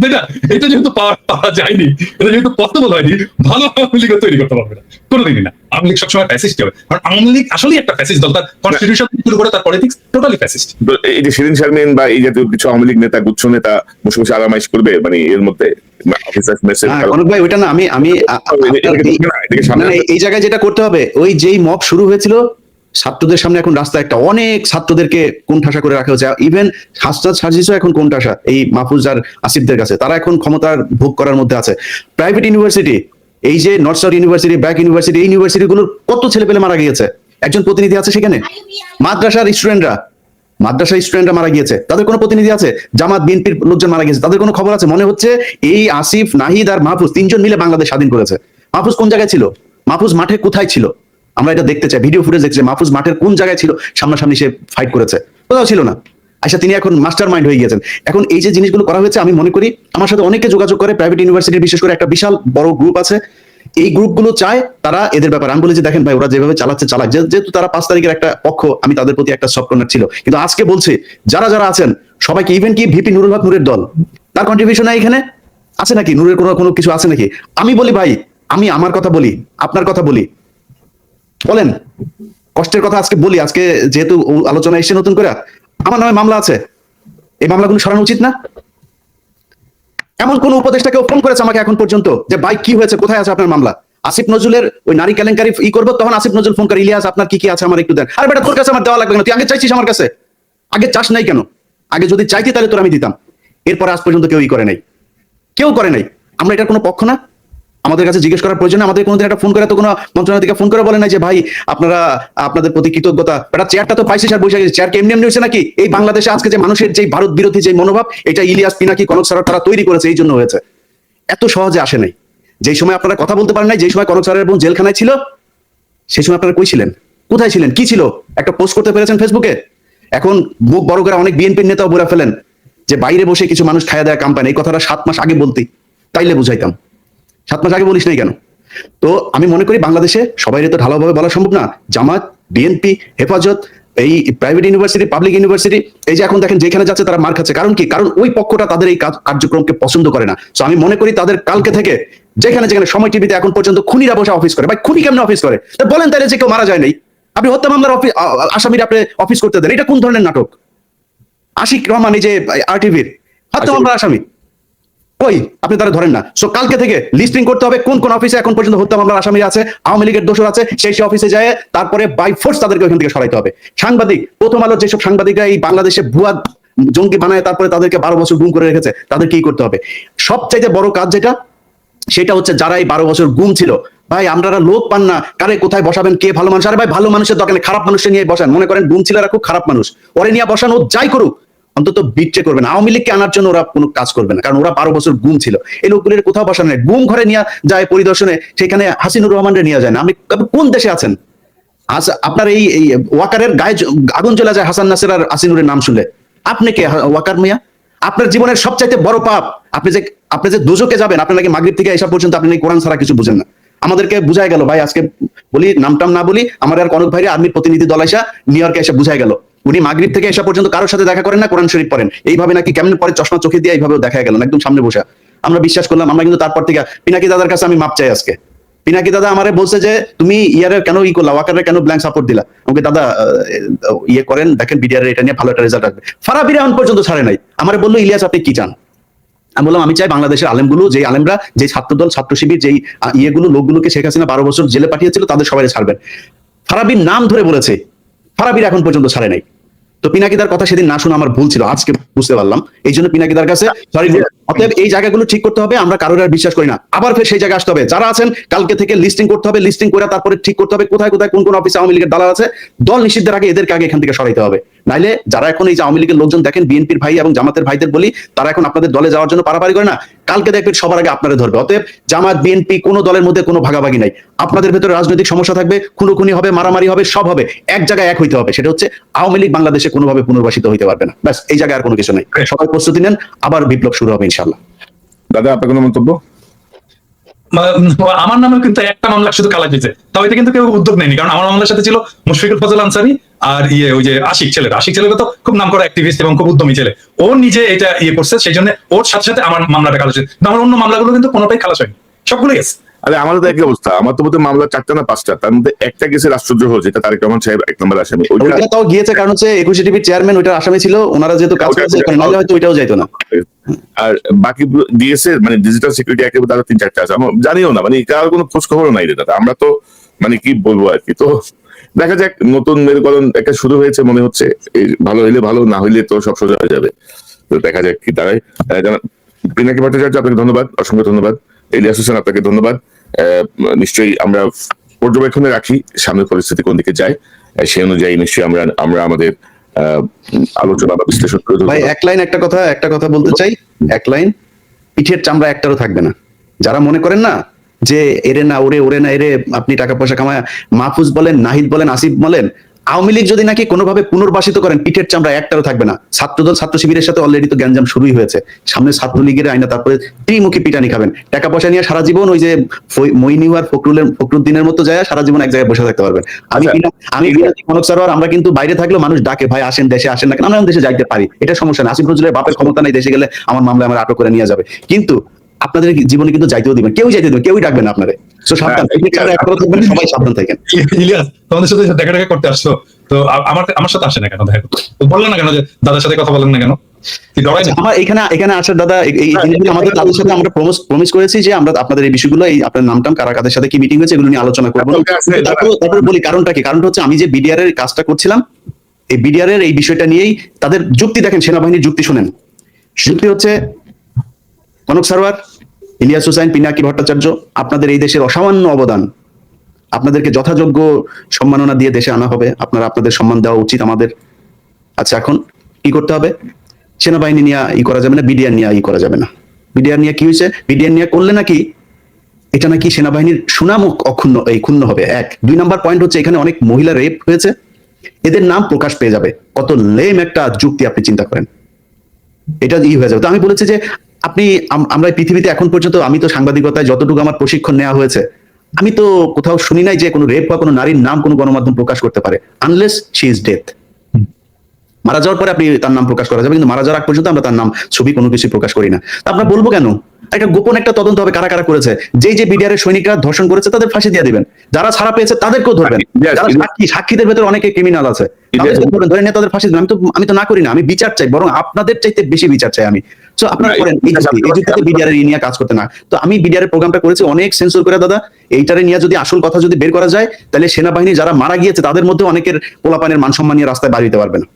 তাই না? এটা যেহেতু পাওয়া যায়নি, এটা যেহেতু পসিবল হয়নি, ভালো আওয়ামী লীগও তৈরি করতে পারবে না কোনোদিনই না। আওয়ামী লীগ সবসময় ফ্যাসিস্ট হবে, কারণ আওয়ামী লীগ আসলেই একটা ফ্যাসিস্ট দল। তার কনস্টিটিউশন শুরু করে তার পলিটিক্স টোটালি ফ্যাসিস্ট। তো এই যে শিরিন শারমিন বা এই জাতীয় কিছু আওয়ামী লীগ নেতা, গুচ্ছ নেতা বসে বসে আরামাইশ করবে, মানে এর মধ্যে কনক ভাই, ওইটা না, আমি এই জায়গায় যেটা করতে হবে, ওই যেই মব শুরু হয়েছিল ছাত্রদের সামনে, এখন রাস্তায় একটা অনেক ছাত্রদেরকে কোণঠাসা করে রাখা হয়েছে। ইভেন হাসনাত সাজিসও এখন কোণঠাসা এই মাহফুজ আর আসিফদের কাছে, তারা এখন ক্ষমতার ভোগ করার মধ্যে আছে। প্রাইভেট ইউনিভার্সিটি, এই যে north south university, BRAC university, এই ইউনিভার্সিটি গুলোর কত ছেলে পেলে মারা গিয়েছে, একজন প্রতিনিধি আছে সেখানে? মাদ্রাসার স্টুডেন্টরা মারা গিয়েছে, তাদের কোনো প্রতিনিধি আছে? জামাত বিএনপির লোকজন মারা গিয়েছে, তাদের কোনো খবর আছে? মনে হচ্ছে এই আসিফ, নাহিদ আর মাহফুজ তিনজন মিলে বাংলাদেশ স্বাধীন করেছে। মাহফুজ কোন জায়গায় ছিল? মাহফুজ মাঠে কোথায় ছিল? আমরা এটা দেখতে চাই, ভিডিও ফুটেজ দেখতে চাই। মাহফুজ মাঠের কোন জায়গায় ছিল? সামনাসামনি সে ফাইট করেছে? কোথাও ছিল না। আচ্ছা, তিনি এখন মাস্টার মাইন্ড হয়ে গিয়েছেন। এখন এই যে জিনিসগুলো করা হয়েছে, আমি মনে করি আমার সাথে অনেকে যোগাযোগ করে, প্রাইভেট ইউনিভার্সিটির বিশেষ করে একটা বিশাল বড় গ্রুপ আছে, এই গ্রুপগুলো চায় তারা এদের ব্যাপারে, আমি বলি যে দেখেন ভাই, ওরা যেভাবে চালাচ্ছে চালাক, যেহেতু তারা 5 তারিখের একটা পক্ষ, আমি তাদের প্রতি একটা সফট কর্নার ছিল, কিন্তু আজকে বলছি যারা যারা আছেন সবাইকে, ইভেন কি ভিপি নুরুল হক নূরের দল, তার কন্ট্রিবিউশন এখানে আছে নাকি? নূরের কোনো কিছু আছে নাকি? আমি বলি ভাই, আমি আমার কথা বলি, আপনার কথা বলি, বলেন কষ্টের কথা আজকে বলি। আজকে যেহেতু আলোচনা এসে নতুন করে, আমার নামে মামলা আছে, এই মামলাগুলো সরানো উচিত না? এমন কোন উপদেষ্টা কেউ ফোন করেছে আমাকে এখন পর্যন্ত যে ভাই কি হয়েছে, কোথায় আছে আপনার মামলা? আসিফ নজরুলের ওই নারী কেলেঙ্কারি করবো, তখন আসিফ নজরুল ফোন করে, ইলিয়াস আপনার কি আছে আমার একটু দেন। আরে বেটা, তোর কাছে আমার দেওয়া লাগবে না, তুই আগে চাইছিস আমার কাছে? আগে চাস নাই কেন? আগে যদি চাইতি তাহলে তোর আমি দিতাম। এরপরে আজ পর্যন্ত কেউ করে নাই, কেউ করে নাই। আমরা এটার কোনো পক্ষ না, আমাদের কাছে জিজ্ঞেস করার প্রয়োজন। আমাদের কোনোদিন একটা ফোন করে তো কোনো মন্ত্রণালয় থেকে ফোন করে বলে নাই যে ভাই আপনারা, আপনাদের প্রতি কৃতজ্ঞতা, এটা চেয়ারটা তো পাইছিস আর বসে গেছিস, চেয়ার কি এমনি এমনি হয়েছে নাকি? এই বাংলাদেশে আজকে যে মানুষের যে ভারত বিরোধী যে মনোভাব, এটা ইলিয়াস, পিনাকি, কনক স্যার তারা তৈরি করেছে, এই জন্য হয়েছে। এত সহজে আসে নাই। যেই সময় আপনারা কথা বলতে পারেন নাই, যেই সময় কনক স্যারের বোন জেলখানায় ছিল, সেই সময় আপনারা কই ছিলেন? কোথায় ছিলেন? কি ছিল? একটা পোস্ট করতে পেরেছেন ফেসবুকে? এখন মুখ বড় করে অনেক বিএনপির নেতাও বলে ফেলেন যে বাইরে বসে কিছু মানুষ খায়া দেয়া কোম্পানি, এই কথাটা 7 মাস আগে বলতি, তাইলে বুঝাইতাম। 7 মাস আগে বলিস নাই কেন? তো আমি মনে করি বাংলাদেশে সবাই তো ঢালাওভাবে বলা সম্ভব না। জামাত, বিএনপি, হেফাজত, এই প্রাইভেট ইউনিভার্সিটি, পাবলিক ইউনিভার্সিটি, এই যে এখন দেখেন যেখানে যাচ্ছে তারা মার খাচ্ছে। কারণ কি? কারণ ওই পক্ষটা তাদের এই কার্যক্রমকে পছন্দ করে না। তো আমি মনে করি তাদের কালকে থেকে যেখানে যেখানে সময় টিভিতে এখন পর্যন্ত খুনিরা বসে অফিস করে, ভাই খুনি কেমন অফিস করে? বলেন তাহলে যে কেউ মারা যায় নাই, আপনি হত্যা মামলার আসামিরা আপনি অফিস করতে দেন, এটা কোন ধরনের নাটক? আশিক রহমান, এই যে আরটিভির হত্যা মামলার আসামি, কই? আপনি তারা ধরেন না। সো কালকে থেকে লিস্টিং করতে হবে কোন কোন অফিসে এখন পর্যন্ত হত্যা মামলার আসামি আছে, আওয়ামী লীগের দোষর আছে, সেই অফিসে যায় তারপরে বাই ফোর্স তাদেরকে ওখান থেকে সরাইতে হবে। সাংবাদিক, প্রথম আলোর যেসব সাংবাদিকরা এই বাংলাদেশে ভুয়া জঙ্গি বানায় তারপরে তাদেরকে 12 বছর গুম করে রেখেছে, তাদের কি করতে হবে? সবচাইতে বড় কাজ যেটা, সেটা হচ্ছে যারা এই 12 বছর গুম ছিল, ভাই আপনারা লোক পান না, কারে কোথায় বসাবেন, কে ভালো মানুষ? আরে ভাই, ভালো মানুষের দোকানে খারাপ মানুষকে নিয়ে বসান। মনে করেন গুম ছিলারা খুব খারাপ মানুষ, ওরে নিয়ে বসান, ও যাই করুক, অন্তত বিট্রে করবে না। আওয়ামী লীগকে আনার জন্য ওরা কোনো কাজ করবে না, কারণ ওরা 12 বছর গুম ছিল। এই লোকগুলির কোথাও বসানো নেই। গুম ঘরে নিয়ে যায় পরিদর্শনে, সেখানে হাসিনুর রহমানরে নিয়ে যায় না। আমি কোন দেশে আছেন? আপনার এই ওয়াকারের গায়ে আগুন জ্বলা যায় হাসান নাসির আর হাসিনুরের নাম শুনলে। আপনি কে ওয়াকার মিয়া? আপনার জীবনের সবচাইতে বড় পাপ, আপনি যে দুজকে যাবেন, আপনি নাকি মাগরিব থেকে এসব পর্যন্ত আপনি কোরআন ছাড়া কিছু বুঝেন না। আমাদেরকে বুঝাই গেল ভাই, আজকে বলি নামটাম না বলি, আমার আর কনক ভাইরে আর্মির প্রতিনিধি দল এসে নিউ ইয়র্কে এসে বুঝাই গেল, উনি মাগরিব থেকে এসা পর্যন্ত কারোর সাথে দেখা করেন না, কোরআন শরীফ পড়েন, এইভাবে নাকি কেমন পরে চশমা চোখে দিয়ে এইভাবেও দেখা গেল একদম সামনে বসে। আমরা বিশ্বাস করলাম। আমরা কিন্তু তারপর থেকে পিনাকি দাদার কাছে আমি মাপ চাই আজকে। পিনাকি দাদা আমারে বলছে যে তুমি ইয়ারের কেন করলা, ওয়াকারের কেন ব্ল্যাঙ্ক সাপোর্ট দিলা? আমাকে দাদা ইয়ে করেন, দেখেন বিডিআর এটা নিয়ে ভালো একটা রেজাল্ট আসবে। ফারাবির এখন পর্যন্ত ছাড়ে নাই। আমারে বললো ইলিয়াস আপনি কি চান? আমি বললাম আমি চাই বাংলাদেশের আলেমগুলো, যে আলেমরা, যে ছাত্রদল, ছাত্র শিবির, যেই ইয়েগুলো লোকগুলোকে শেখ হাসিনা 12 বছর জেলে পাঠিয়েছিল, তাদের সবাই ছাড়বেন। ফারাবির নাম ধরে বলেছে, ফারাবির এখন পর্যন্ত ছাড়ে নাই। তো পিনাকিদার কথা সেদিন না শুনে আমার ভুল ছিল, আজকে বুঝতে পারলাম। এই জন্য পিনাকিদার কাছে সরি। অতএব এই জায়গাগুলো ঠিক করতে হবে, আমরা কারোর আর বিশ্বাস করি না। আবার ফের সেই জায়গায় আসতে হবে, যারা আছেন কালকে থেকে লিস্টিং করতে হবে, লিস্টিং করে তারপরে ঠিক করতে হবে কোথায় কোথায় কোন কোন অফিসে আওয়ামী লীগের দালাল আছে। দল নিষিদ্ধের আগে এদেরকে আগে এখান থেকে সরাইতে হবে। নাইলে যারা এখন এই যে আওয়ামী লীগের লোকজন দেখেন, বিএনপির ভাই এবং জামাতের ভাইদের বলি, তারা এখন আপনাদের দলে যাওয়ার জন্য পারাপারি করে না। কালকে দেখবেন সবার আগে আপনারা ধরবে। অতএব জামাত বিএনপি কোনো দলের মধ্যে কোনো ভাগাভাগি নাই। আপনাদের ভেতরে রাজনৈতিক সমস্যা থাকবে, খুনোখুনি হবে, মারামারি হবে, সব হবে, এক জায়গায় এক হইতে হবে। সেটা হচ্ছে আওয়ামী লীগ বাংলাদেশে কোনোভাবে পুনর্বাসিত হইতে পারবে না। ব্যাস, এই জায়গায় আর কোনো কিছু নাই। সবাই প্রস্তুতি নেন, আবার বিপ্লব শুরু হবে ইনশাল্লাহ। দাদা, আপনার কোনো মন্তব্য? আমার নামে কিন্তু একটা মামলা শুধু কালা হয়েছে, তাও এটা কিন্তু কেউ উদ্যোগ নেয়নি। কারণ আমার মামলার সাথে ছিল মুশফিকুল ফজল আনসারী আর ওই যে আশিক ছেলেটা তো খুব নাম করা অ্যাক্টিভিস্ট এবং খুব উদ্যমী ছেলে। ও নিজে এটা করছে, সেই জন্য ওর সাথে সাথে আমার মামলাটা খালাস হয়েছে। আমার অন্য মামলাগুলো কিন্তু কোনোটাই খালাস হয়নি, সবগুলো গেছে। আরে আমারও তো একই অবস্থা। আমার তো বোধহয় মামলা 4টা না 5টা, তার মধ্যে একটা কেসে রাষ্ট্রদ্রোহ, যেটা তারেক রহমান সাহেব 1 নম্বর আসামি। ওইটা তাও গিয়েছে, কারণ হচ্ছে 21 টিভির চেয়ারম্যান ওইটার আসামি ছিল, ওনারা যেহেতু কাজ করছে, নাহলে হয়তো ওইটাও যাইতো না। আর বাকি ডিএসএ মানে ডিজিটাল সিকিউরিটি অ্যাক্টে তারা 3-4টা আছে, আমরা জানিও না, মানে কার কোনো খোঁজ খবরও নাই রে দাদা। আমরা তো মানে কি বলবো আর কি। তো দেখা যাক, নতুন মেরুকরণ একটা শুরু হয়েছে মনে হচ্ছে। ভালো হইলে ভালো, না হইলে তো সব সোজা হয়ে যাবে। তো দেখা যাক কি দাঁড়ায়। পিনাকি ভট্টাচার্য, আপনাকে ধন্যবাদ, অসংখ্য ধন্যবাদ। ইলিয়াস হোসেন, আপনাকে ধন্যবাদ। নিশ্চয়ই আমরা পর্যবেক্ষণে রাখি সামনের পরিস্থিতি কোন দিকে যায়, সেই অনুযায়ী নিশ্চয়ই আমরা আমাদের আলোচনা বা বিশ্লেষণ করে ভাই এক লাইন একটা কথা বলতে চাই। এক লাইন, পিঠের চামড়া একটারও থাকবে না। যারা মনে করেন না যে এরে না ওরে না এরে, আপনি টাকা পয়সা কামায়, মাহফুজ বলেন, নাহিদ বলেন, আসিফ বলেন, আওয়ামী লীগ যদি নাকি কোনোভাবে পুনর্বাসিত করেন, পিঠের চামড়া একটারও থাকবে না। ছাত্রদল, ছাত্র শিবিরের সাথে অলরেডি তো গ্যাঞ্জাম শুরুই হয়েছে। সামনে ছাত্রলীগের আইনা, তারপরে ত্রিমুখী পিটানি খাবেন। টাকা পয়সা নিয়ে সারা জীবন ওই যে মইনিওয়ার ফখরুদ্দিনের মতো যায়, সারা জীবন এক জায়গায় বসে থাকতে পারবেন। আমি কনক সরোয়ার, আমরা কিন্তু বাইরে থাকলেও মানুষ ডাকে, ভাই আসেন দেশে, আসেন না কেন, আমরা দেশে যাইতে পারি, এটা সমস্যা নেই। আসিফ নজরুলের বাপের ক্ষমতা নেই, দেশে গেলে আমার মামলায় আমার আটক করে নিয়ে যাবে। কিন্তু আপনাদের জীবনে কিন্তু যাইতেও দিবেন, কেউই যাইতে দিবেন, কেউই ডাকবেন না আপনারে। তো সাবধান, সবাই সাবধান থাকেন। ইলিয়াস, তোমাদের সাথে দেখা করতে আসছো তো আমার সাথে আসে না কেন দেখা করতে? বললেন না কেন যে দাদার সাথে কথা বলেন না কেন? আমার এখানে আসার দাদা, এই জিনিসগুলো আমাদের তাদের সাথে আমরা প্রমিস করেছি যে আমরা আপনাদের এই বিষয়গুলো, এই আপনার নামটাম কারা কাদের সাথে কি মিটিং হয়েছে এগুলো নিয়ে আলোচনা করবো। তারপর বলি কারণটা কি। কারণটা হচ্ছে আমি যে বিডিআর এর কাজটা করছিলাম, এই বিডিআর এর এই বিষয়টা নিয়েই তাদের যুক্তি দেখেন, সেনাবাহিনীর যুক্তি শুনেন। যুক্তি হচ্ছে, কনক সরোয়ার, ইলিয়াস হোসেন, পিনাকি ভট্টাচার্য, আপনাদের এই দেশের অসামান্য অবদান, আপনাদেরকে যথাযোগ্য সম্মাননা দিয়ে দেশে আনা হবে। আপনাদের সম্মান দেওয়া উচিত আমাদের। আচ্ছা, এখন কি করতে হবে? সেনাবাহিনী নিয়ে করা যাবে না, বিডিআর নিয়ে করা যাবে না। বিডিআর নিয়ে কি হয়েছে? বিডিআর নিয়ে করলে নাকি এটা নাকি সেনাবাহিনীর সুনাম ক্ষুণ্ণ হবে। 1 2 নাম্বার পয়েন্ট হচ্ছে, এখানে অনেক মহিলা রেপ হয়েছে, এদের নাম প্রকাশ পেয়ে যাবে। কত লেম একটা যুক্তি, আপনি চিন্তা করেন, এটা হয়ে যাবে। তো আমি বলেছি যে আমরা পৃথিবীতে এখন পর্যন্ত, আমি তো সাংবাদিকতায় যতটুকু আমার প্রশিক্ষণ নেওয়া হয়েছে, আমি তো কোথাও শুনি নাই যে কোনো রেপ বা কোনো নারীর নাম কোনো গণমাধ্যম প্রকাশ করতে পারে, আনলেস শি ইজ ডেথ। মারা যাওয়ার পরে আপনি তার নাম প্রকাশ করা যাবে, কিন্তু মারা যাওয়ার আগ পর্যন্ত আমরা তার নাম, ছবি কোনো কিছু প্রকাশ করি না। আমরা বলবো কেন? একটা গোপন একটা তদন্ত হবে, কারা কারা করেছে। যে বিডিআর এর সৈনিকরা ধর্ষণ করেছে তাদের ফাঁসি দিয়ে দিবেন, যারা ছাড়া পেয়েছে তাদেরকেও ধরবেন, যারা সাক্ষীদের ভেতরে অনেকে ক্রিমিনাল আছে ধরে নিয়ে তাদের ফাঁসি দিবেন। আমি তো না করি না, আমি বিচার চাই, বরং আপনাদের চাইতে বেশি বিচার চাই আমি। তো আপনারা করেন এই যুক্তিতে বিডিআর এর নিয়ে কাজ করতে না। তো আমি বিডিআর এর প্রোগ্রামটা করেছি অনেক সেন্সর করে দাদা। এইটারে নিয়ে যদি আসল কথা যদি বের করা যায়, তাহলে সেনাবাহিনী যারা মারা গিয়েছে তাদের মধ্যে অনেকের পোলাপানের মান সম্মান নিয়ে রাস্তায় বার হইতে পারবে না।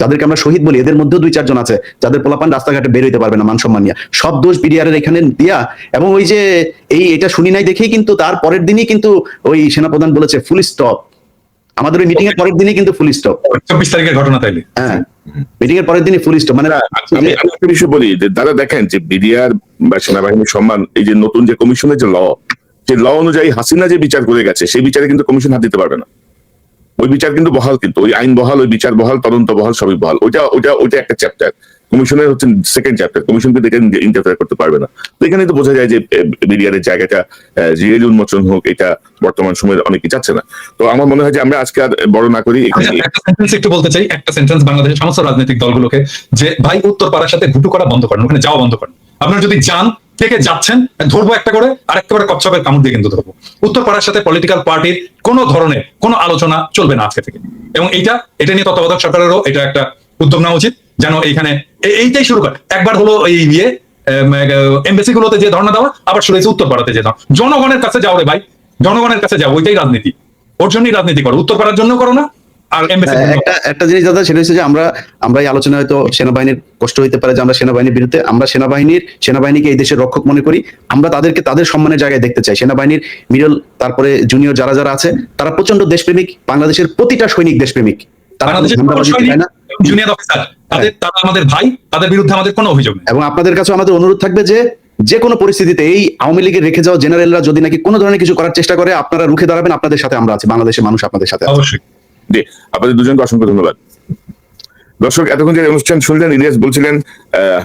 যাদেরকে আমরা শহীদ বলি, এদের মধ্যেও 2-4 জন আছে যাদের পোলাপান রাস্তাঘাটে বের হইতে পারবে না মান সম্মান নিয়ে। সব দোষ বিডিআর এর এখানে দিয়া, এবং ওই যে এটা শুনি নাই দেখেই কিন্তু তার পরের দিনই কিন্তু ওই সেনাপ্রধান বলেছে ফুল স্টপ। আমাদের ওই মিটিং এর পরের দিনই কিন্তু ফুল স্টপ, 24 তারিখের ঘটনা। তাইলে হ্যাঁ, মিটিং এর পরের দিনই ফুল স্টপ। মানে আমি একটা বিষয় বলি যে দাদা, দেখেন যে বিডিআর বা সেনাবাহিনীর সম্মান, এই যে নতুন যে কমিশনের যে ল অনুযায়ী হাসিনা যে বিচার করে গেছে, সেই বিচারে কিন্তু কমিশন হাত দিতে পারবে না। ওই বিচার কিন্তু বহাল, কিন্তু ওই আইন বহাল, ওই বিচার বহাল, তদন্ত বহাল, সবই বহাল। ওইটা একটা চ্যাপ্টার। কমিশনের হচ্ছে সেকেন্ড চ্যাপ্টার। কমিশন কিন্তু এখানে ইন্টারফেয়ার করতে পারবে না। তো এখানে তো বোঝা যায় যে বিডিআর এর জায়গাটা রিয়েলি উন্মোচন হোক, এটা বর্তমান সময়ে অনেকে চাচ্ছে না। তো আমার মনে হয় যে আমরা আজকে আর বড় না করি, একটা সেন্টেন্স একটু বলতে চাই, একটা সেন্টেন্স বাংলাদেশের সমস্ত রাজনৈতিক দলগুলোকে, যে ভাই উত্তর পাড়ার সাথে ঘুটু করা বন্ধ করেন, ওখানে যাওয়া বন্ধ করেন। আপনারা যদি যান, থেকে যাচ্ছেন, ধরবো একটা করে, আর একেবারে কচ্ছপের কামড় দিয়ে কিন্তু ধরবো। উত্তর পাড়ার সাথে পলিটিক্যাল পার্টির কোনো ধরনের কোনো আলোচনা চলবে না আজকে থেকে। এবং এটা নিয়ে তত্ত্বাবধায়ক সরকারেরও এটা একটা উদ্যোগ নেওয়া উচিত, যেন এইখানে এইটাই শুরু করে। একবার হলো এই এমবেসি গুলোতে যে ধর্ণা দেওয়া, আবার শুরু হয়েছে উত্তর পাড়াতে যে দেওয়া। জনগণের কাছে যাও রে ভাই, জনগণের কাছে যাও, ওইটাই রাজনীতি। ওর জন্যই রাজনীতি করো, উত্তর পাড়ার জন্য করো না। আর একটা জিনিস দাদা, সেটা হচ্ছে যে আমরা এই আলোচনায় হয়তো সেনাবাহিনীর কষ্ট হইতে পারে যে আমরা সেনাবাহিনীর বিরুদ্ধে, আমরা সেনাবাহিনীকে এই দেশের রক্ষক মনে করি। আমরা তাদেরকে তাদের সম্মানের জায়গায় দেখতে চাই। সেনাবাহিনীর মিডল, তারপরে জুনিয়র যারা আছে, তারা প্রচন্ড দেশপ্রেমিক। বাংলাদেশের প্রতিটা সৈনিক দেশপ্রেমিক। জুনিয়র অফিসার, তারা আমাদের ভাই, তাদের বিরুদ্ধে আমাদের কোনো অভিযোগ নেই। এবং আপনাদের কাছে আমাদের অনুরোধ থাকবে যে যে কোনো পরিস্থিতিতে এই আওয়ামী লীগের রেখে যাওয়া জেনারেলরা যদি নাকি কোনো ধরনের কিছু করার চেষ্টা করে, আপনারা রুখে দাঁড়াবেন, আপনাদের সাথে আমরা আছি, বাংলাদেশের মানুষ আপনাদের সাথে আছে। অবশ্যই। জি, আপনাদের দুজনকে অসংখ্য ধন্যবাদ। দর্শক, এতক্ষণ যে অনুষ্ঠান শুনলেন, ইলিয়াস বলছিলেন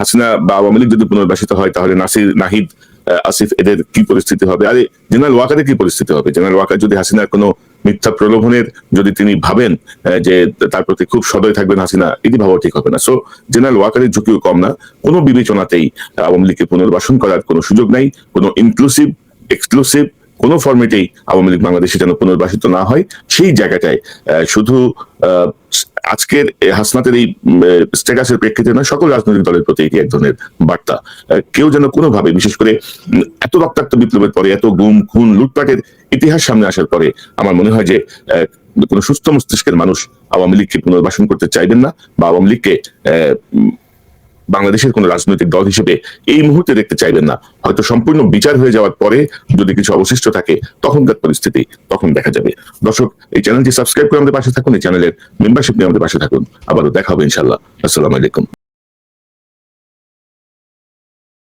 হাসিনা বা আওয়ামী লীগ যদি পুনর্বাসিত হয় তাহলে নাসির, নাহিদ, আসিফ এদের কি পরিস্থিতি হবে, আরে জেনারেল ওয়াকারের কি পরিস্থিতি হবে? জেনারেল ওয়াকার যদি হাসিনার কোনো মিথ্যা প্রলোভনের যদি তিনি ভাবেন যে তার প্রতি খুব সদয় থাকবেন হাসিনা, এটি ভাবা ঠিক হবে না। সো জেনারেল ওয়াকারের ঝুঁকিও কম না। কোনো বিবেচনাতেই আওয়ামী লীগকে পুনর্বাসন করার কোনো সুযোগ নাই। কোনো ইনক্লুসিভ, এক্সক্লুসিভ কোনো ফরম্যাটেই আওয়ামী লীগ বাংলাদেশে যেন পুনর্বাসিত না হয়, সেই জায়গাটায় শুধু আজকের হাসনাতের এই স্ট্যাটাসের প্রেক্ষিতে না, সকল রাজনৈতিক দলের প্রতি এটি এক ধরনের বার্তা। কেউ যেন কোনোভাবে, বিশেষ করে এত রক্তাক্ত বিপ্লবের পরে, এত গুম খুন লুটপাটের ইতিহাস সামনে আসার পরে, আমার মনে হয় যে কোনো সুস্থ মস্তিষ্কের মানুষ আওয়ামী লীগকে পুনর্বাসন করতে চাইবেন না, বা আওয়ামী লীগকে বাংলাদেশের কোন রাজনৈতিক দল হিসেবে এই মুহূর্তে দেখতে চাইবেন না। হয়তো সম্পূর্ণ বিচার হয়ে যাওয়ার পরে যদি কিছু অবশিষ্ট থাকে, তখনকার পরিস্থিতি তখন দেখা যাবে। দর্শক, এই চ্যানেলটি সাবস্ক্রাইব করে আমাদের পাশে থাকুন, এই চ্যানেলের মেম্বারশিপ নিয়ে আমাদের পাশে থাকুন। আবারও দেখা হবে ইনশাআল্লাহ। আসসালামু আলাইকুম।